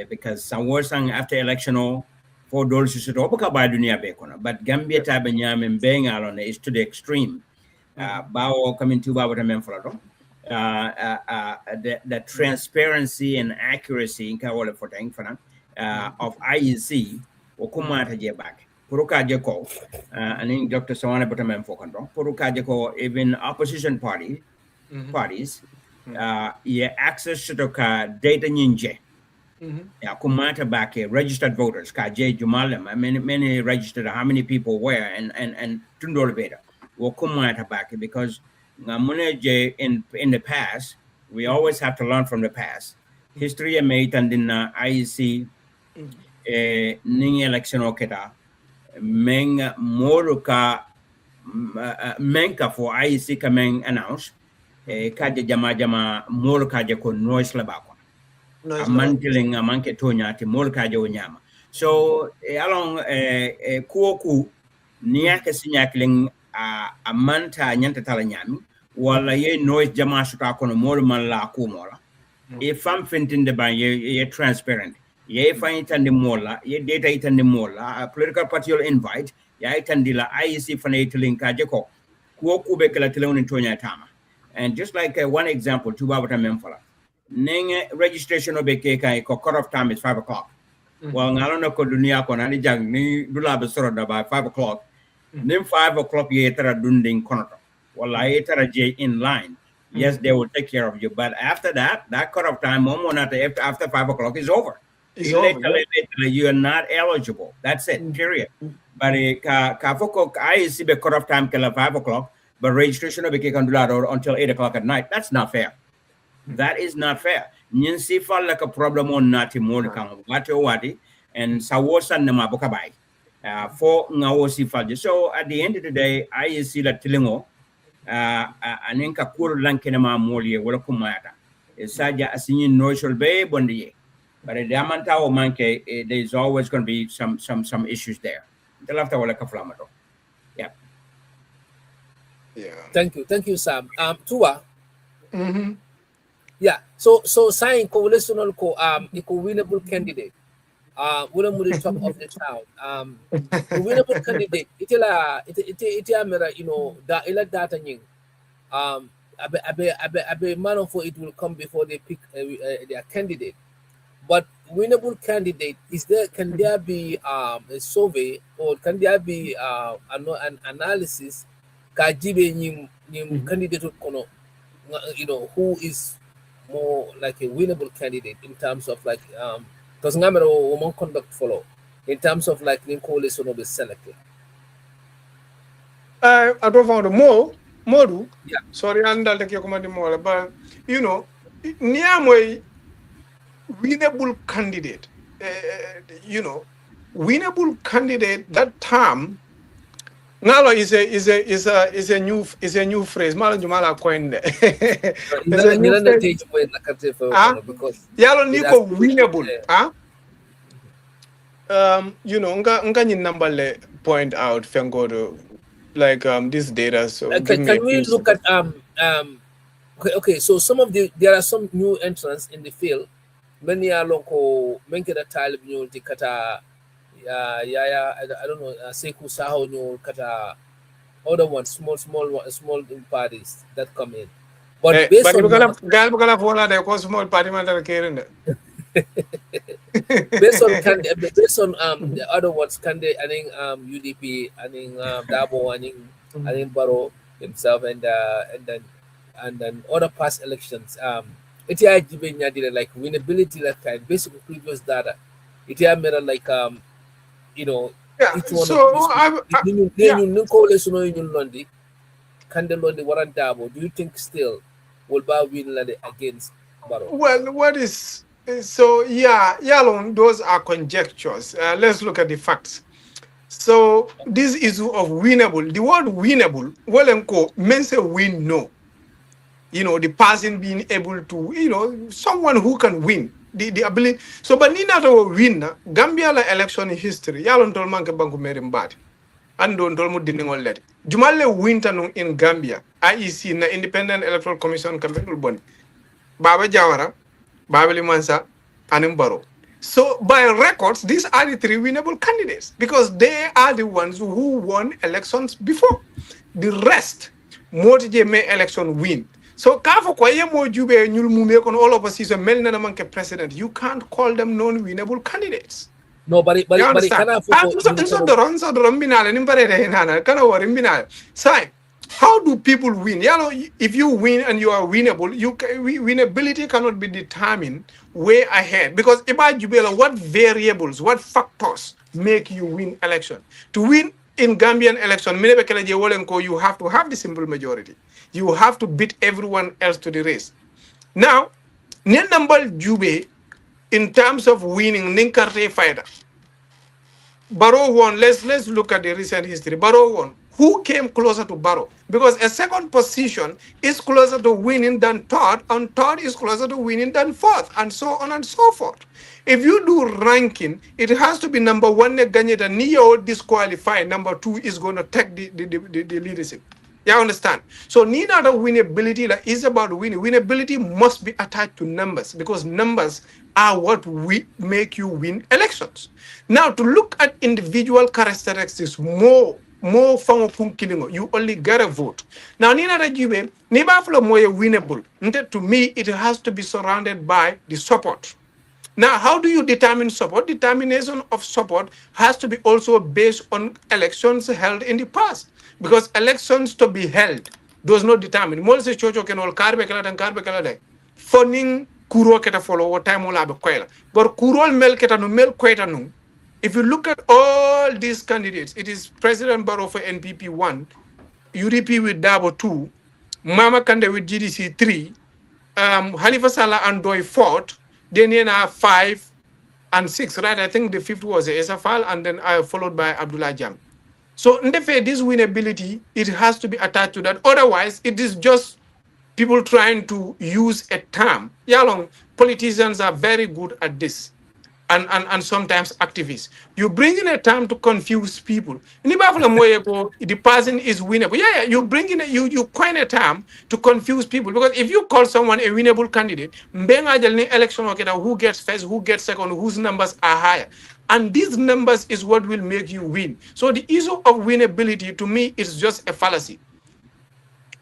because some worse after election for those who should open by dunia bekona. But Gambia tabanyam and being alone is to the extreme. Bao coming to Baba Memflado. The transparency and accuracy in Kaola for of IEC or Kumata Jebak, Puruka Jako, and in Dr. Sawaneh Butamen for control, Puruka Jako, even opposition parties, access to the data ninja. Kumata back registered voters, Kaje Jumalam, many registered how many people were and Tundor Beta, or Kumata back because in the past, we always have to learn from the past. History made and in IEC ning election oketa meng moruka menka for IEC kameng announce kaje jama moruka je ko noise labako amantiling amanke tonya ti moruka je onyama so along kuoku niaka sinyakling amanta nyanta tala nyami wala ye noise jama suka kono mol man la kumola e fam fintin de ban ye transparent ye find and the mola ye data it and the mola political party will invite ya itandila IEC fanatiling kajeko kuoku be kala telewon tonya tama and just like one example to babata memfala ning registration obeke kai ko cut off time is 5 o'clock well ngalo ko dunia ko nani jang ni dula be soro da by 5 o'clock then 5 o'clock ye tara dunding konoto wala ye tara je in line yes they will take care of you but after that cut off time after 5 o'clock is over. Later, you are not eligible. That's it, period. But I see the cutoff time till 5 o'clock, but registration will be until 8 o'clock at night. That's not fair. That is not fair. Nyinsi fall like a problem on nati molika wati and sawosa nama bokabai. For ngawosi faji. So at the end of the day, I see that tilingo aninka kuru lankenema molie wala kumata. Saja asinyi noisol bay bondiye. But at Diamanta or Manke, there's always going to be some issues there. Yeah. Thank you, Sam. Touba. Yeah. So sign coalitional winnable candidate. Wala mo top of the town. The winnable candidate. Itila da ila data nying. Abe man for it will come before they pick their candidate. But winnable candidate can there be a survey or can there be an analysis kajibe nyim candidate kono who is more like a winnable candidate in terms of like because ngamero woman conduct follow in terms of like coalition will be selected. I don't found Momodou. Yeah. Sorry, I'm not taking command more, but niamwe winnable candidate. Winnable candidate. That term, Ngalo is a new phrase. Mala Jumala coined. It's a new phrase. Ah, because yalo it has niko winnable. Ah, nga nyi number le point out Fengodo like this data. So give me a can we few look seconds. at okay, so there are some new entrants in the field. Many are local, many that talib new kata I don't know Seku Saho new kata other ones small parties that come in. But based But you on gotta gal bukala fola de ko small parliamentary keren. based on the other ones Kande I think UDP I think Dabo I think Baro himself and then other past elections it yeah like winnability that kind based on previous data it yeah made like you know Yeah. each one of So these yeah. new coalition in London Kande London Warren Dabo do you think still will Ba win against Baro? Well, what is so? Yeah, Yalon. Those are conjectures. Let's look at the facts. So this issue of winnable, the word winnable, well and co means a win no. The person being able to, someone who can win. The ability. So but Nina to win, Gambia la election history, Yalon tolman ke banku merimbat. And don't tell me didn't all that. Jumale winter in Gambia, IEC na Independent Electoral Commission campaign bon. Baba Jawara, Babali Mansa, and Mbaro. So by records, these are the three winnable candidates because they are the ones who won elections before. The rest, Motije may election win. So kafo kwa ye mo jube nyul mume kon all of us is a melna naman president. You can't call them non-winnable candidates. No, but You understand? can I focus So binale nimbarete hinana kana wari binale. Sai, how do people win? If you win and you are winnable, winnability cannot be determined way ahead because about Jubela, what variables, what factors make you win election? To win in Gambian election, you have to have the simple majority. You have to beat everyone else to the race. Now, Nenambal Jube, in terms of winning, Ninkarte fighter. Barrow won. Let's look at the recent history. Barrow won. Who came closer to Barrow? Because a second position is closer to winning than third, and third is closer to winning than fourth, and so on and so forth. If you do ranking, it has to be number one, Ganyeta Neo disqualified. Number two is going to take the leadership. You understand? So neither the winnability is about winning. Winnability must be attached to numbers because numbers are what we make you win elections. Now to look at individual characteristics more you only get a vote. Now Nina Rajibe, Nibaflo Moye winnable. To me, it has to be surrounded by the support. Now, how do you determine support? Determination of support has to be also based on elections held in the past. Because elections to be held does not determine. Molse chocho can all karbe kala and karbe kala. Foning kuro keta follow what time will have a quail. But kurol mel keta no mel queta no. If you look at all these candidates, it is President Barrow for NPP 1, UDP with Dabo 2, Mama Kande with GDC 3, Halifa Salah and Doi 4th, then 5 and 6, right? I think the 5th was Esafal, and then followed by Abdullah Jam. So, in the fact, this winnability, it has to be attached to that. Otherwise, it is just people trying to use a term. Yalong, politicians are very good at this. And sometimes activists. You bring in a term to confuse people. The person is winnable. Yeah, you bring in you coin a term to confuse people because if you call someone a winnable candidate, election who gets first, who gets second, whose numbers are higher. And these numbers is what will make you win. So the issue of winnability to me is just a fallacy.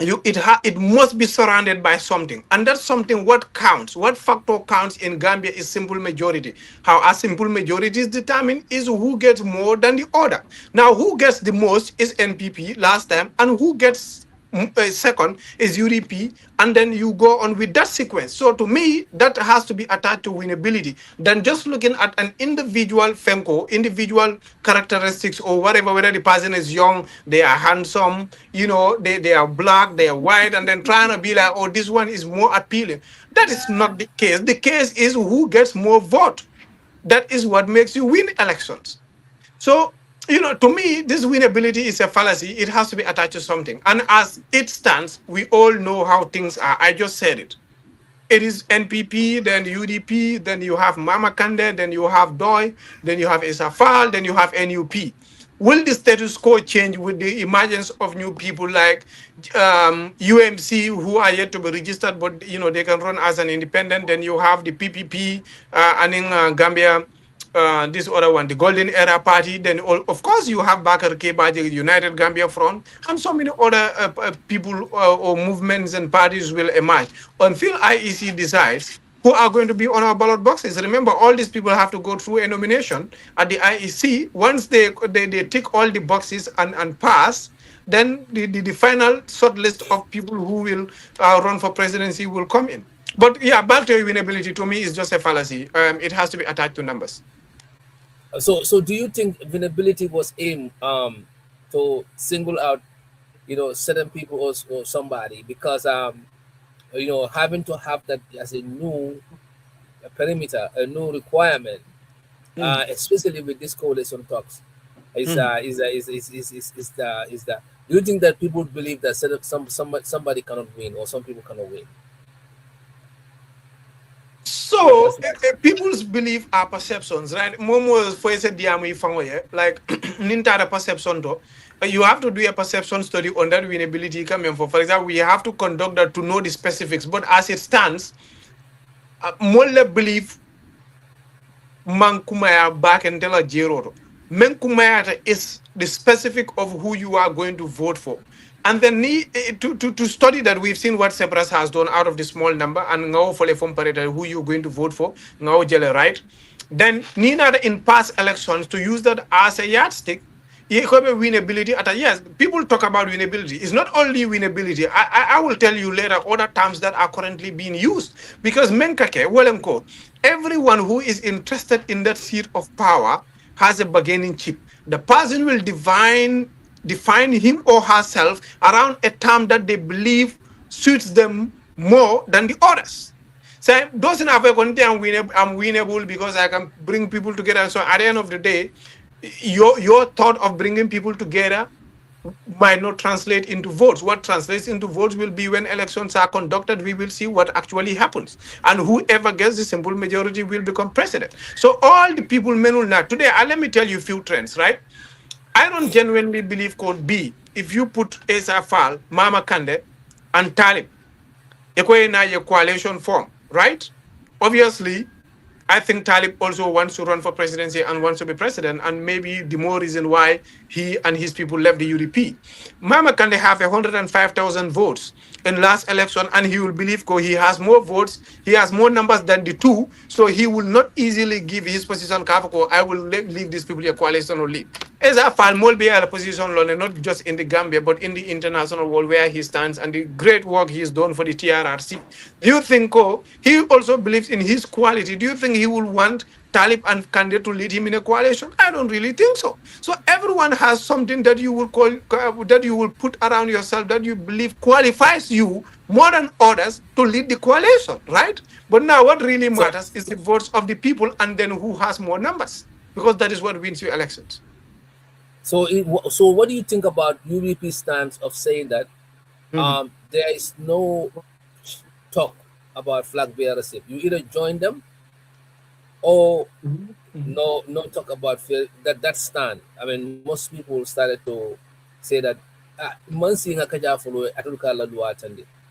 It must be surrounded by something, and that's something. What counts? What factor counts in Gambia is simple majority. How a simple majority is determined is who gets more than the other. Now, who gets the most is NPP last time, and who gets second is UDP, and then you go on with that sequence. So to me, that has to be attached to winnability. Than just looking at an individual FEMCO, individual characteristics or whatever, whether the person is young, they are handsome, they are black, they are white, and then trying to be like, oh, this one is more appealing. That is not the case. The case is who gets more vote. That is what makes you win elections. So, to me, this winnability is a fallacy. It has to be attached to something. And as it stands, we all know how things are. I just said it. It is NPP, then UDP, then you have Mama Kande, then you have Doi, then you have Isafal, then you have NUP. Will the status quo change with the emergence of new people like UMC who are yet to be registered, but they can run as an independent? Then you have the PPP and in Gambia, this other one, the Golden Era Party. Then, of course, you have Bakar Kebaji, United Gambia Front, and so many other people or movements and parties will emerge until IEC decides who are going to be on our ballot boxes. Remember, all these people have to go through a nomination at the IEC. Once they tick all the boxes and pass, then the final short list of people who will run for presidency will come in. But yeah, back to winnability, to me, is just a fallacy. It has to be attached to numbers. So do you think winnability was aimed to single out, certain people or somebody? Because having to have that as a new perimeter, a new requirement, especially with this coalition talks, is the do you think that people believe that somebody cannot win or some people cannot win? So people's belief are perceptions, right? Momo for said like ninta perception though. You have to do a perception study on that winnability coming for example, we have to conduct that to know the specifics. But as it stands, more believe Mankumaya back and tell a zero. Menkumaya is the specific of who you are going to vote for. And then to study that, we've seen what Ceprass has done out of the small number, and now for who you're going to vote for, now jele right. Then Nina in past elections to use that as a yardstick. Winnability at yes, people talk about winnability. It's not only winnability. I will tell you later other terms that are currently being used because menkake welenko. Everyone who is interested in that seat of power has a bargaining chip. The person will define him or herself around a term that they believe suits them more than the others. So doesn't have a I'm winnable because I can bring people together. So at the end of the day, your thought of bringing people together might not translate into votes. What translates into votes will be when elections are conducted. We will see what actually happens, and whoever gets the simple majority will become president. So all the people now today, let me tell you a few trends, right? I don't genuinely believe code B. If you put Esafal, Mama Kande, and Talib, a coalition form, right? Obviously, I think Talib also wants to run for presidency and wants to be president, and maybe the more reason why he and his people left the UDP. Mama Kande have 105,000 votes in last election, and he will believe he has more votes, he has more numbers than the two, so he will not easily give his position Kafako, I will leave these people a coalition or leave. As a fan, be a position, not just in the Gambia, but in the international world where he stands and the great work he's done for the TRRC. Do you think he also believes in his quality? Do you think he will want Talib and Kande to lead him in a coalition? I don't really think so. So everyone has something that you will that you will put around yourself that you believe qualifies you more than others to lead the coalition, right? But now what really matters is the votes of the people and then who has more numbers, because that is what wins you elections. So what do you think about UDP's stance of saying that there is no talk about flag bearership? You either join them or no talk about that stand. I mean, most people started to say that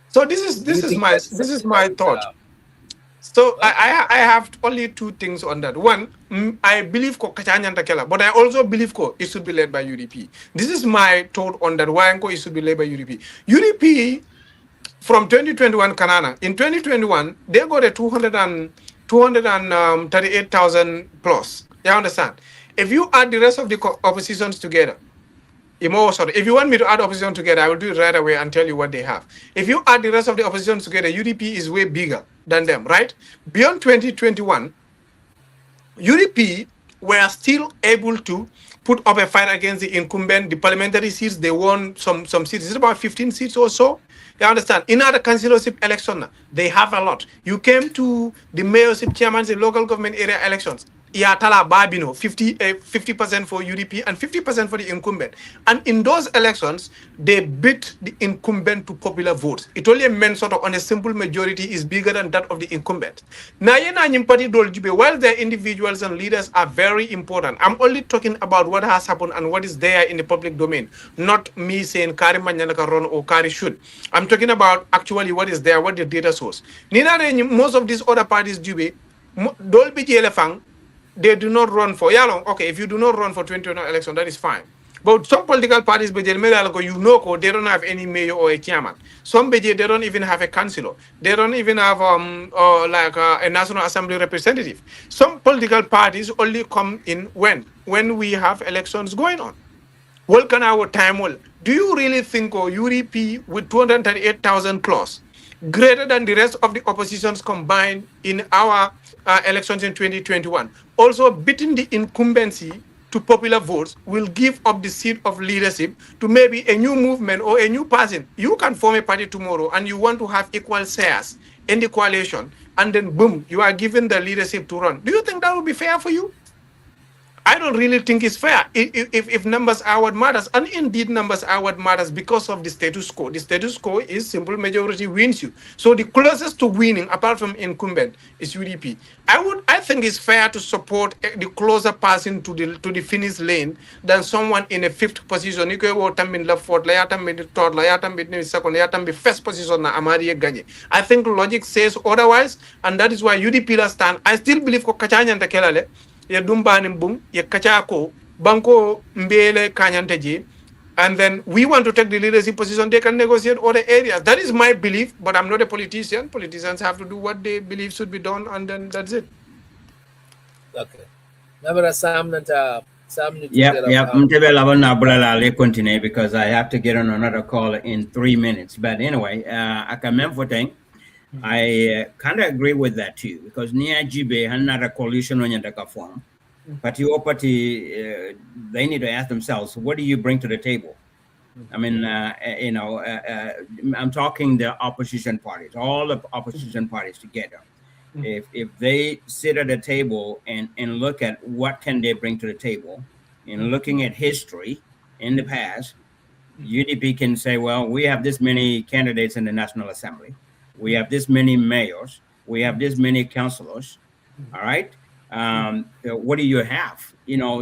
so this is my thought. So I have only two things on that. One, I believe but I also believe it should be led by UDP. This is my thought on that. Why it should be led by UDP. UDP from 2021 Kanana. In 2021, they got a 238,000 plus. You understand? If you add the rest of the oppositions together, If you want me to add opposition together, I will do it right away and tell you what they have. If you add the rest of the opposition together, UDP is way bigger than them, right? Beyond 2021, UDP were still able to put up a fight against the incumbent, the parliamentary seats. They won some seats. It's about 15 seats or so. You understand? In other councillorship election, they have a lot. You came to the mayorship, chairman, the local government area elections. Tala Babino, 50% for UDP and 50% for the incumbent. And in those elections, they beat the incumbent to popular votes. It only meant sort of on a simple majority is bigger than that of the incumbent. Now, while their individuals and leaders are very important, I'm only talking about what has happened and what is there in the public domain, not me saying Kari Manyanaka run or Kari should. I'm talking about actually what is there, what the data source. Most of these other parties, they do not run for okay, if you do not run for 2021 election, that is fine. But some political parties, they don't have any mayor or a chairman. Some they don't even have a councillor. They don't even have a National Assembly representative. Some political parties only come in when we have elections going on. What can our time will? Do you really think UDP with 238,000 plus, greater than the rest of the oppositions combined in our elections in 2021, also beating the incumbency to popular votes, will give up the seat of leadership to maybe a new movement or a new person? You can form a party tomorrow and you want to have equal shares in the coalition, and then boom, you are given the leadership to run. Do you think that would be fair for you? I don't really think it's fair if numbers are what matters. And indeed, numbers are what matters because of the status quo. The status quo is simple majority wins you. So the closest to winning, apart from incumbent, is UDP. I think it's fair to support the closer person to the finish lane than someone in a fifth position. You can be left fourth, third, second, first position. I think logic says otherwise, and that is why UDP stand. I still believe Kokachanya and Kelale. Ya dumbani mbung ya kachako banko mbele kanyanteji, and then we want to take the leadership position. They can negotiate other areas. That is my belief, but I'm not a politician. Politicians have to do what they believe should be done, and then that's it. Okay. Never Sam continue because I have to get on another call in 3 minutes. But anyway, I can remember thing. I kind of agree with that too, because Nia Jibe had not a coalition on the form. But they need to ask themselves, what do you bring to the table? I mean, I'm talking the opposition parties, all the opposition parties together. If they sit at a table and look at what can they bring to the table, and looking at history in the past, UDP can say, well, we have this many candidates in the National Assembly. We have this many mayors. We have this many councillors. All right. What do you have?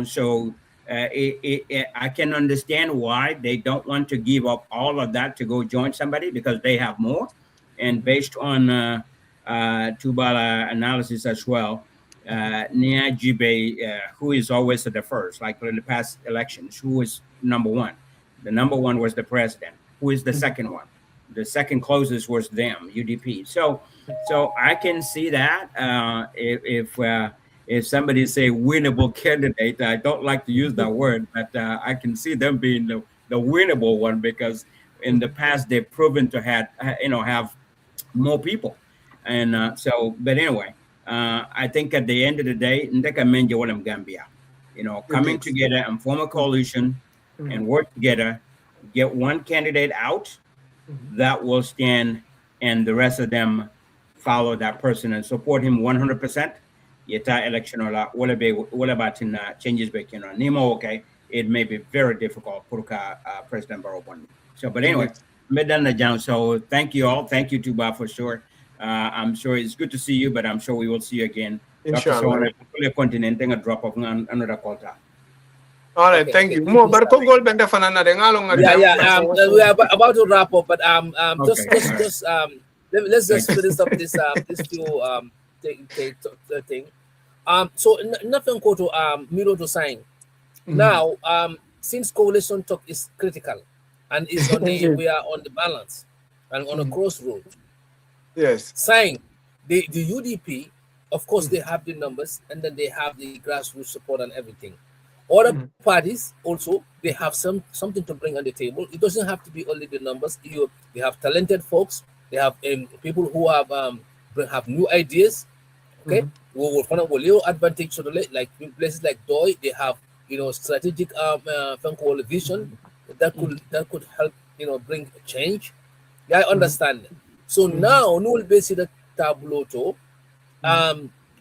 So I can understand why they don't want to give up all of that to go join somebody, because they have more. And based on Touba analysis as well, Nia Jibe, who is always at the first, like in the past elections, who is number one? The number one was the president. Who is the second one? The second closest was them, UDP. So I can see that if somebody say winnable candidate, I don't like to use that word, but I can see them being the winnable one, because in the past they've proven to have more people, and but anyway, I think at the end of the day, Gambia, coming together and form a coalition and work together, get one candidate out that will stand, and the rest of them follow that person and support him 100%. Yeta election or what about in changes back Nemo? Okay, it may be very difficult for President Barrow. So, but anyway, so thank you all. Thank you, Touba, for sure. I'm sure it's good to see you, but I'm sure we will see you again. Inshallah. Dr. a drop of another call. All right, thank you. More, but we are about to wrap up, but let's just finish up this few thing. So nothing go to Miro to sign. Now, since coalition talk is critical and is on we are on the balance and on a crossroad. Yes. Sign the UDP, of course, they have the numbers, and then they have the grassroots support and everything. Other parties also, they have something to bring on the table. It doesn't have to be only the numbers. They have talented folks. They have people who have new ideas. Okay, will find out little advantage to the like in places like Doi. They have strategic vision that could help bring change. Yeah, I understand. So now, no will base the tableau to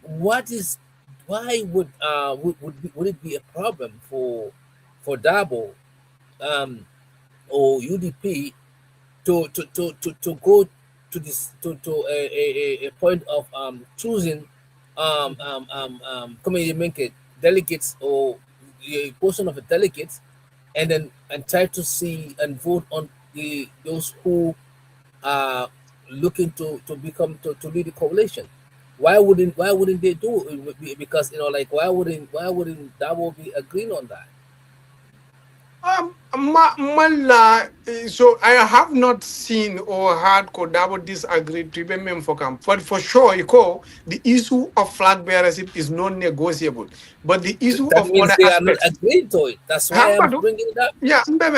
what is why would it be a problem for Dabo or UDP to go to this to a point of choosing committee make it delegates or a portion of the delegates and try to see and vote on those who are looking to lead the coalition. Why wouldn't they do it? Because like why wouldn't Dabo be agreeing on that? So I have not seen or heard Kodabo disagree to be for camp. But for sure, the issue of flag bearership is non-negotiable. But the issue That of means other they are not aspects. agreeing to it. That's why I'm bringing it up. Yeah, flag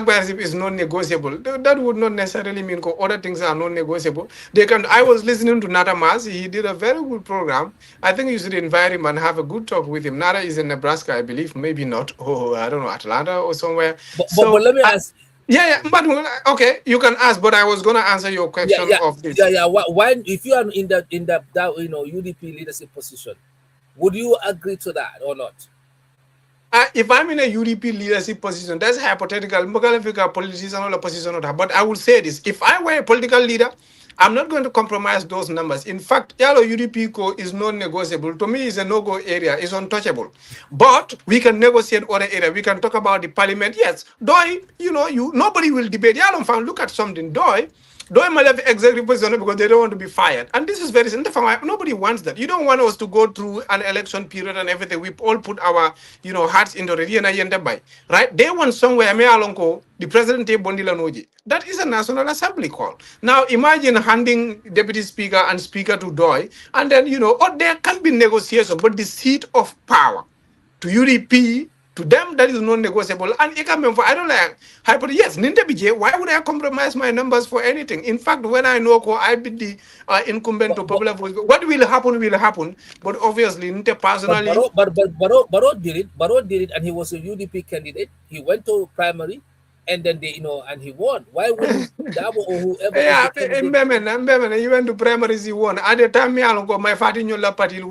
bearership is non-negotiable. That would not necessarily mean other things are non-negotiable. They can. I was listening to Nata Mas. He did a very good program. I think you should invite him and have a good talk with him. Nata is in Nebraska, I believe. Maybe not. Oh, I don't know, Atlanta or somewhere. But let me ask. Yeah. But okay, you can ask. But I was gonna answer your question of this. Why, if you are in that UDP leadership position, would you agree to that or not? If I'm in a UDP leadership position, that's hypothetical. I'm not going to a politician or a position or that. But I will say this: if I were a political leader, I'm not going to compromise those numbers. In fact, yellow UDP is non-negotiable. To me, it's a no-go area. It's untouchable. But we can negotiate other area. We can talk about the parliament. Yes, Doi, nobody will debate. Yellow, look at something. Doi might have executive position because they don't want to be fired. And this is very simple. Nobody wants that. You don't want us to go through an election period and everything. We all put our, hearts into it. Right? They want somewhere, the president Bondila. That is a National Assembly call. Now imagine handing deputy speaker and speaker to Doi, and then there can be negotiation, but the seat of power to UDP, to them that is non-negotiable. And I don't like hyper. Yes, why would I compromise my numbers for anything? In fact, when I know I be the incumbent to popular voice, what will happen will happen. But obviously, personally, Baro did it, and he was a UDP candidate. He went to primary, and then and he won. Why wouldn't Dabo or whoever is the candidate? You went to primaries, he won. At the time, my party party who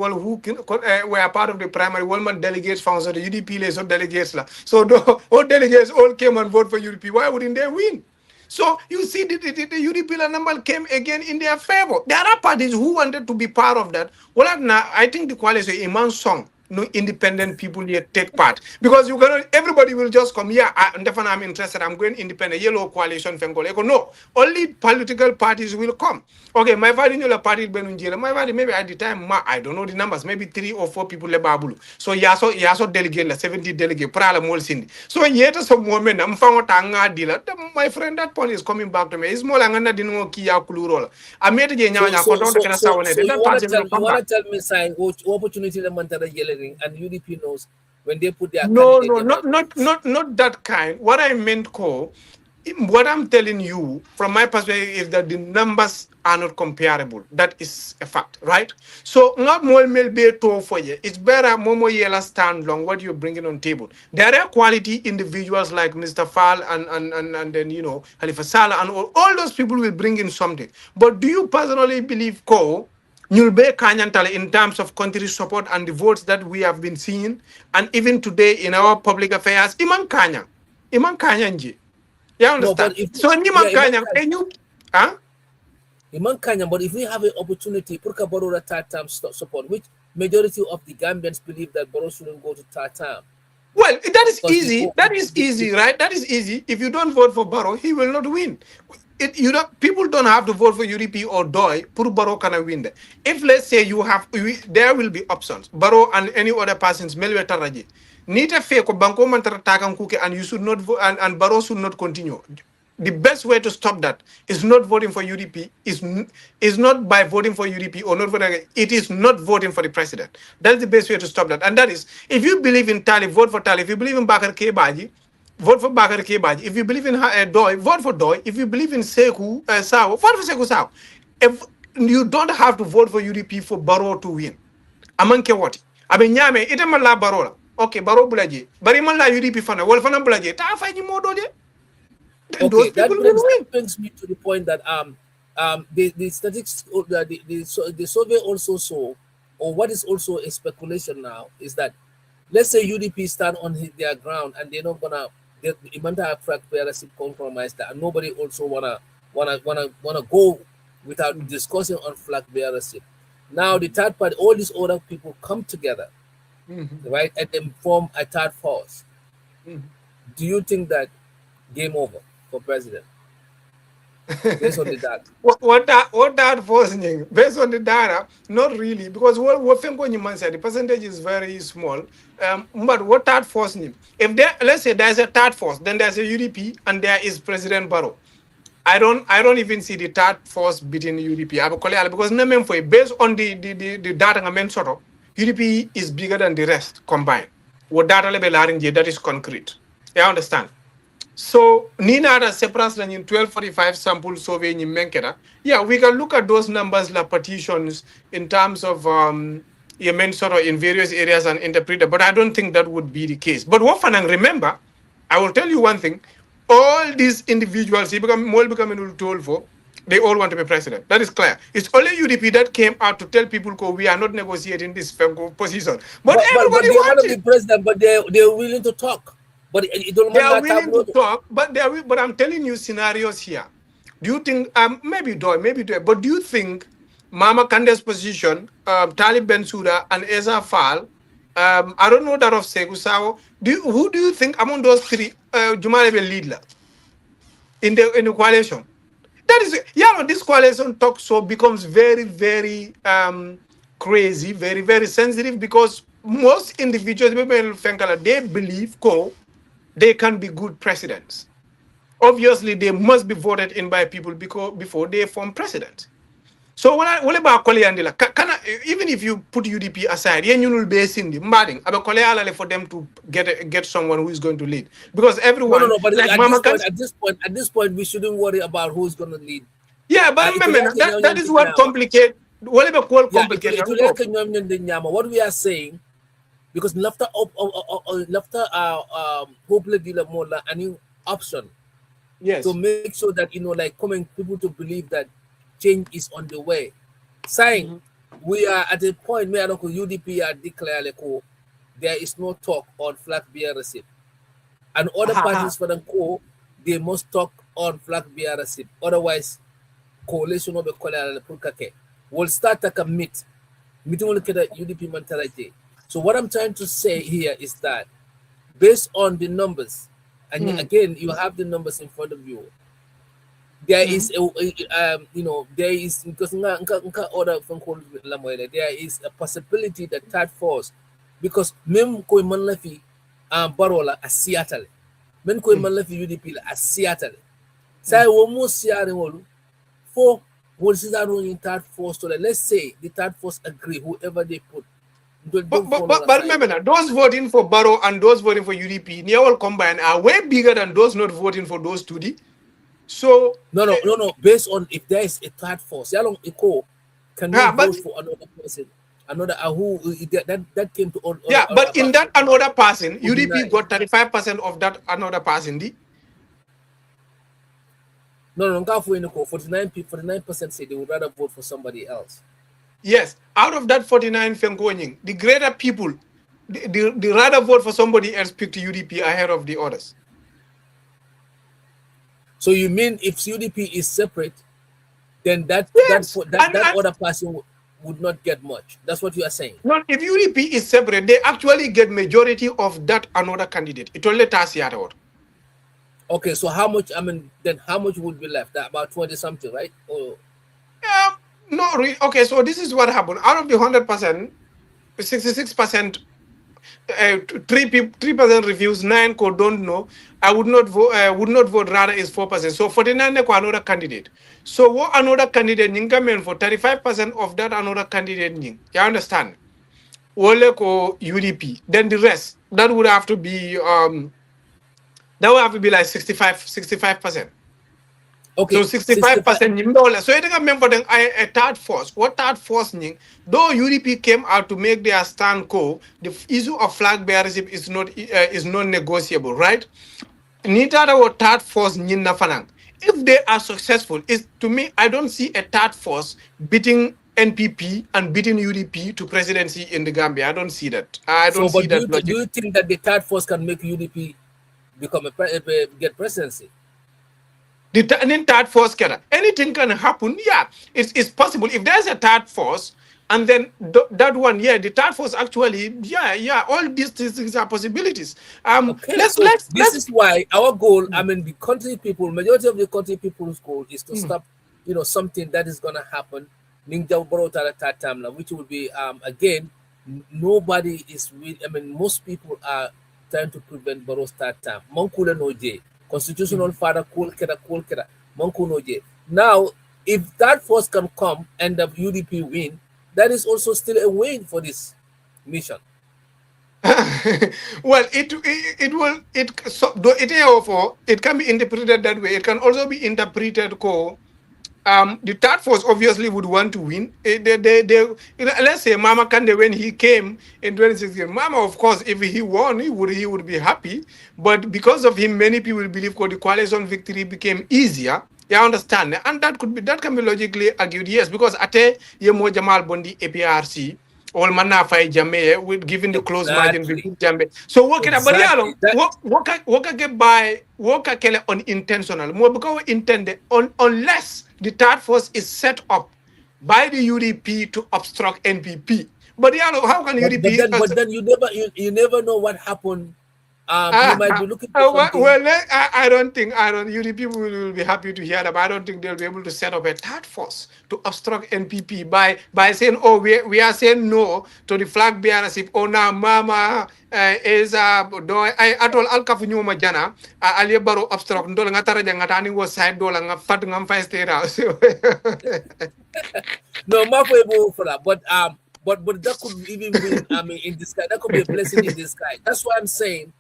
were part of the primary, one delegates found so the UDP so delegates. So all delegates all came and vote for UDP. Why wouldn't they win? So you see, the UDP number came again in their favor. There are parties who wanted to be part of that. Well, now I think the coalition immense song. No independent people here take part because everybody will just come here. Definitely, I'm interested. I'm going independent. Yellow coalition, no, only political parties will come. Okay, my party party my party maybe at the time I don't know the numbers. Maybe 3 or 4 people le babulu. So yaso delegate 70 delegate. Prala mol sindi. So yet some moment I'm found tanga dealer. My friend that point is coming back to me. It's more like didn't kia kulurol. I made a Sawaneh. So you want to tell me sign opportunity the yelling and UDP knows when they put their not that kind. What I meant, what I'm telling you from my perspective is that the numbers are not comparable. That is a fact, right? So not more may be to for you. It's better Momo Yela stand long what you're bringing on table. There are quality individuals like Mr. Fall and then Halifa Salah and all those people will bring in something. But do you personally believe you'll be Kanyantale in terms of country support and the votes that we have been seeing, and even today in our public affairs, Iman Kanya nji. You understand? Iman Kanya, but if we have an opportunity, Purka Boro third term support, which majority of the Gambians believe that Boro shouldn't go to third term. Well, that is easy. That is easy, right? That is easy. If you don't vote for Baro, he will not win. People don't have to vote for UDP or DOI. Pur Baro can win. If let's say there will be options. Baro and any other persons, Melwe Taraji. Nita feko banko mantara takan kuke and you should not vote and Baro should not continue. the best way to stop that is not voting for UDP, is not by voting for UDP or not voting. It is not voting for the president. That's the best way to stop that. And that is, if you believe in Tali, vote for Tali. If you believe in Bakar Kebaji, vote for Bakar Kebaji. If you believe in Doi, vote for Doi. If you believe in Sekou Sao, vote for Sekou Sao. If you don't have to vote for UDP for Barrow to win. Amanke what? Abe nyame ite man la Barrow la. Okay, Barrow bulaje. Bari man la UDP fana. Wal fana bulaje. Ta fa ni modo de. Then Okay, those people will win. that brings me to the point that the statistics the survey also saw, or what is also a speculation now is that, let's say UDP stand on their ground and they're not gonna the entire flag bearership compromise that, and nobody also wanna go without discussing on flag bearership. Now the third party, all these other people come together, right, and then form a third force. Do you think that game over for president based on the data? What that forcing based on the data? Not really, because what Fenko said, the percentage is very small. But what that forcing? If there, let's say there's a third force, then there's a UDP and there is President Barrow. I don't even see the third force between UDP. Because based on the data I meant sort of, UDP is bigger than the rest combined. What data level that is concrete. You understand? So Nina Ceprass in 1245 sample survey in Menkera. Yeah, we can look at those numbers like petitions in terms of Yemen sort of in various areas and interpret it, but I don't think that would be the case. But what Fanang, remember, I will tell you one thing. All these individuals, they all want to be president. That is clear. It's only UDP that came out to tell people, we are not negotiating this position. But everybody they want to wants be president, but they're willing to talk. But they are willing to talk, but I'm telling you scenarios here. Do you think maybe do it, but do you think Mama Kande's position, Talib Bensouda and Eza Fall, I don't know that of Sekou Sao, who do you think among those three Jumare will lead in the coalition? That is, this coalition talk so becomes very, very crazy, very, very sensitive, because most individuals, they believe they can be good presidents. Obviously, they must be voted in by people before they form president. So what about even if you put UDP aside, you will be for them to get someone who is going to lead, because everyone. No, but like at this point, we shouldn't worry about who's going to lead. Yeah, but remember that is what complicates. What we are saying, because hopefully deal more a new option. Yes. To make sure that like coming people to believe that change is on the way. Saying we are at a point where UDP are declared there is no talk on flag bearership, and other parties for them they must talk on flag bearership. Otherwise, coalition will be will start to commit. Meeting will get UDP mentality. So what I'm trying to say here is that based on the numbers, and again you have the numbers in front of you, there is there is because there is a possibility that third force, because mem koy man la fi Barola a Seattle, men koy man la fi UDP la a Seattle, say wo mo siare wolu for what is that in third force. So let's say the third force agree, whoever they put. But remember now, those voting for Barrow and those voting for UDP, near all combined, are way bigger than those not voting for those two. So no. Based on if there is a third force, how long can you vote for another person? Another who that came to all. But in that another person, UDP got 35% of that another person. No, 49% say they would rather vote for somebody else. Yes, out of that 49 Fenkoning, the greater people, the rather vote for somebody else picked UDP ahead of the others. So you mean if UDP is separate, then that other person would not get much? That's what you are saying? No, if UDP is separate, they actually get majority of that another candidate. It only tasks out. Okay, so how much? Then how much would be left? About 20 something, right? Or no, okay. So this is what happened. Out of the 100%, 66% 3% refuse, 9 ko don't know. I would not vote. Would not vote. Rather is 4%. So 49 ko another candidate. So what another candidate nying come for 35% of that another candidate nying. You understand? Wole ko UDP. Then the rest that would have to be like 65%. Okay, So 65%. So I think I remember a third force. What third force ning? Though UDP came out to make their stand the issue of flag bearership is not negotiable, right? Neither or third force ning na fanang. If they are successful, is to me, I don't see a third force beating NPP and beating UDP to presidency in the Gambia. I don't see that. I don't see that logic. Do you think that the third force can make UDP become get presidency? The third force can anything can happen. Yeah, it's possible if there's a third force, and then that one, yeah, the third force actually, yeah, all these things are possibilities. Okay, this is why our goal. I mean, the country people, majority of the country people's goal is to stop, something that is gonna happen. Which will be again, nobody is with. I mean, most people are trying to prevent Barrow's third term. Mankula noje. Constitutional father cool keda Mankunoje. Now, if that force can come and the UDP win, that is also still a win for this mission. Well, it can be interpreted that way. It can also be interpreted the third force obviously would want to win. Let's say Mama Kande, when he came in 2016, Mama, of course, if he won, he would be happy. But because of him, many people believe the coalition victory became easier. You understand? And that can be logically argued, yes, because Ate Yemo Jamal Bondi APRC. All manna fay Jammeh with giving the close margin between Jammeh. So what can what get by kele unintentional more because intended unless the third force is set up by the UDP to obstruct NPP. But how can UDP? But then you never know what happened. You might be looking for something. Well, I don't think UDP will be happy to hear that. But I don't think they'll be able to set up a third force to obstruct NPP by saying, oh, we are saying no to the flag bearership. Oh, now Mama is I atol alkafu nyuma jana ali baro obstruct ndola ngatara jangatani was side dola ngafat ngamfa stay house. No, more for that, but that could even be, I mean, in disguise. That could be a blessing in disguise. That's why I'm saying,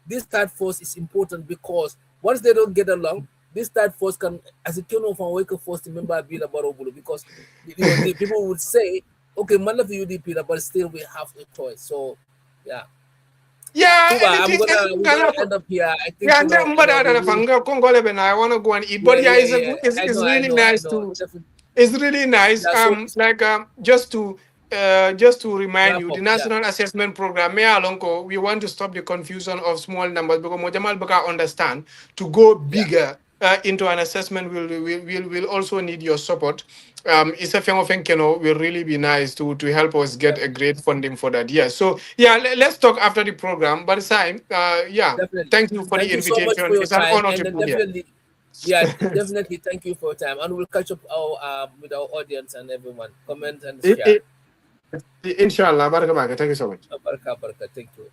this third force is important because once they don't get along, this third force can, as a turn off and wake up force to remember Bila Barobulu, because the people would say, okay, man of the UDP, but still we have a choice. So, yeah. Yeah, Touba, we're gonna end up here. I think. Yeah, I want to go and eat. But yeah, it's really nice to. It's really nice. Yeah, just to remind you, the National Assessment Program, we want to stop the confusion of small numbers because Mojamal Baka understand to go bigger into an assessment will also need your support. It's a thing will really be nice to help us get a great funding for that. Yeah. So yeah, let's talk after the program. But time, definitely. Thank you for the invitation. So much for your it's an time. honor to be here. Yeah, definitely. Thank you for your time, and we'll catch up with our audience and everyone. Comment and share. Inshallah, baraka. Thank you so much. Baraka. Thank you.